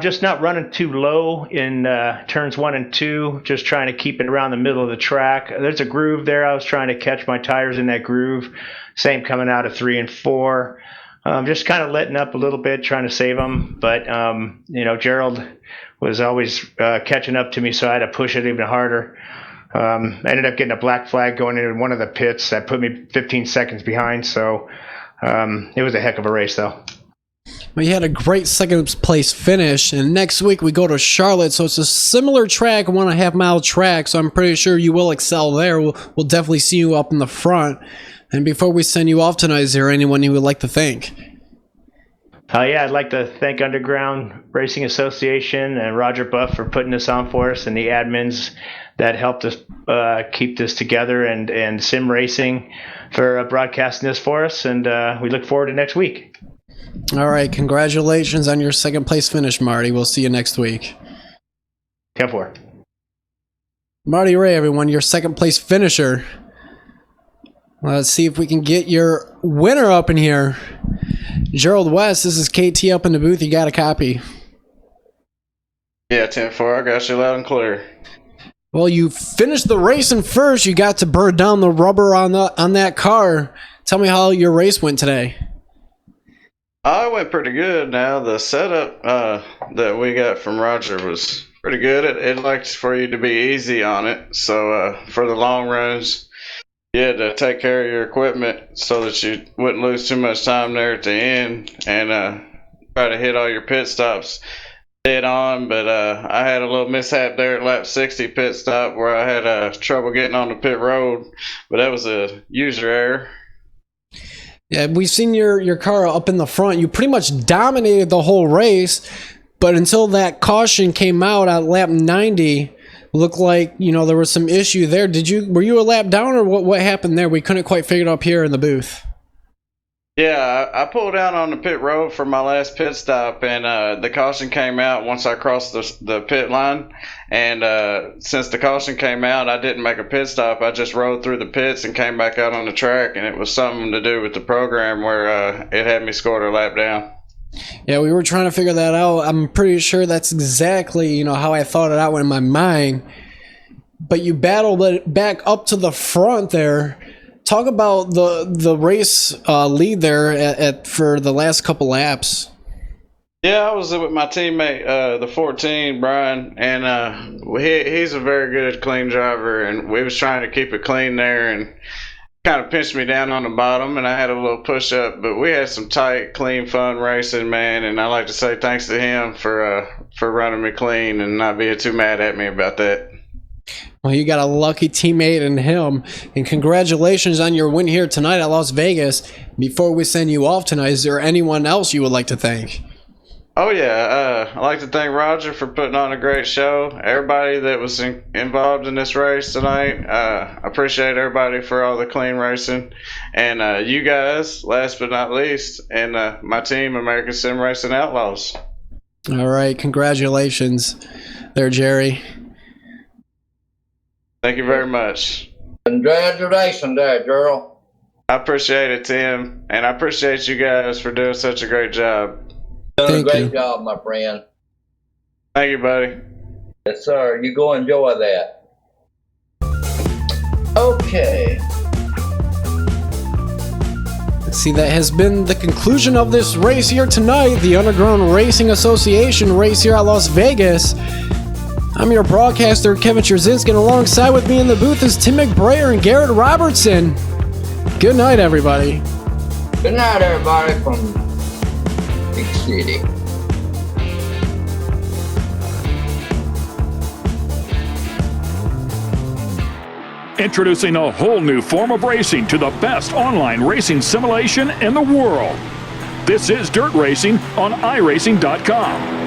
Just not running too low in turns 1 and 2, just trying to keep it around the middle of the track. There's a groove there. I was trying to catch my tires in that groove. Same coming out of 3 and 4. Just kind of letting up a little bit, trying to save them. But, Gerald was always catching up to me, so I had to push it even harder. I ended up getting a black flag going into one of the pits that put me 15 seconds behind. So it was a heck of a race, though. Well, you had a great second place finish, and next week we go to Charlotte, so it's a similar track, 1.5 mile track, so I'm pretty sure you will excel there. We'll definitely see you up in the front. And before we send you off tonight, is there anyone you would like to thank? Yeah, I'd like to thank Underground Racing Association and Roger Buff for putting this on for us, and the admins that helped us keep this together, and Sim Racing for broadcasting this for us, and we look forward to next week. All right, congratulations on your second place finish, Marty. We'll see you next week. 10-4. Marty Ray, everyone, your second place finisher. Let's see if we can get your winner up in here. Gerald West, this is KT up in the booth. You got a copy? Yeah, 10-4. I got you loud and clear. Well, you finished the race in first. You got to burn down the rubber on that car. Tell me how your race went today. I went pretty good. Now, the setup that we got from Roger was pretty good. It likes for you to be easy on it. So for the long runs, you had to take care of your equipment so that you wouldn't lose too much time there at the end, and try to hit all your pit stops dead on. But I had a little mishap there at lap 60 pit stop where I had trouble getting on the pit road, but that was a user error. Yeah, we've seen your car up in the front. You pretty much dominated the whole race, but until that caution came out at lap 90, looked like, there was some issue there. Were you a lap down, or what happened there? We couldn't quite figure it up here in the booth. Yeah, I pulled out on the pit road for my last pit stop, and the caution came out once I crossed the pit line. And since the caution came out, I didn't make a pit stop. I just rode through the pits and came back out on the track, and it was something to do with the program where it had me scored a lap down. Yeah, we were trying to figure that out. I'm pretty sure that's exactly, how I thought it out in my mind. But you battled it back up to the front there. Talk about the race lead there for the last couple laps. Yeah, I was with my teammate, the 14, Brian, and he's a very good, clean driver, and we was trying to keep it clean there, and kind of pinched me down on the bottom, and I had a little push up, but we had some tight, clean, fun racing, man, and I like to say thanks to him for running me clean and not being too mad at me about that. Well, you got a lucky teammate in him, and congratulations on your win here tonight at Las Vegas. Before we send you off tonight, is there anyone else you would like to thank? Oh, yeah. I'd like to thank Roger for putting on a great show. Everybody that was involved in this race tonight. I appreciate everybody for all the clean racing. And you guys, last but not least, and my team, American Sim Racing Outlaws. All right. Congratulations there, Jerry. Thank you very much. Congratulations there, Gerald. I appreciate it, Tim. And I appreciate you guys for doing such a great job. Done Thank a great you. job, my friend. Thank you, buddy. Yes, sir. You go enjoy that. Okay. See, that has been the conclusion of this race here tonight, the Underground Racing Association race here at Las Vegas. I'm your broadcaster, Kevin Trzynski, and alongside with me in the booth is Tim McBrayer and Garrett Robertson. Good night, everybody. Good night, everybody from Big City. Introducing a whole new form of racing to the best online racing simulation in the world. This is Dirt Racing on iRacing.com.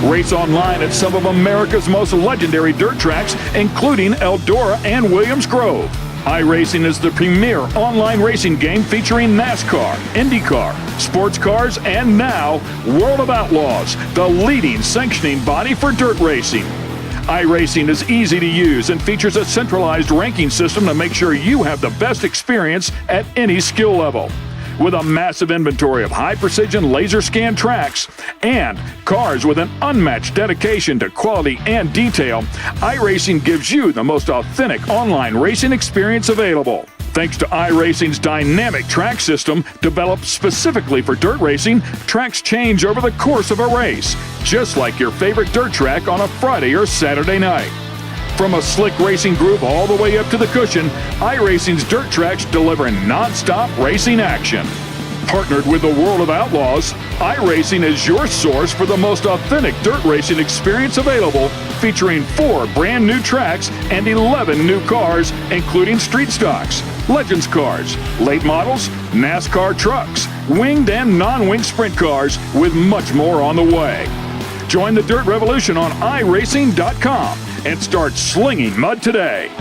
Race online at some of America's most legendary dirt tracks, including Eldora and Williams Grove. iRacing is the premier online racing game featuring NASCAR, IndyCar, sports cars, and now World of Outlaws, the leading sanctioning body for dirt racing. iRacing is easy to use and features a centralized ranking system to make sure you have the best experience at any skill level. With a massive inventory of high-precision laser scan tracks and cars with an unmatched dedication to quality and detail, iRacing gives you the most authentic online racing experience available. Thanks to iRacing's dynamic track system, developed specifically for dirt racing, tracks change over the course of a race, just like your favorite dirt track on a Friday or Saturday night. From a slick racing groove all the way up to the cushion, iRacing's dirt tracks deliver non-stop racing action. Partnered with the World of Outlaws, iRacing is your source for the most authentic dirt racing experience available, featuring 4 brand new tracks and 11 new cars, including street stocks, Legends cars, late models, NASCAR trucks, winged and non-winged sprint cars, with much more on the way. Join the Dirt Revolution on iRacing.com and start slinging mud today.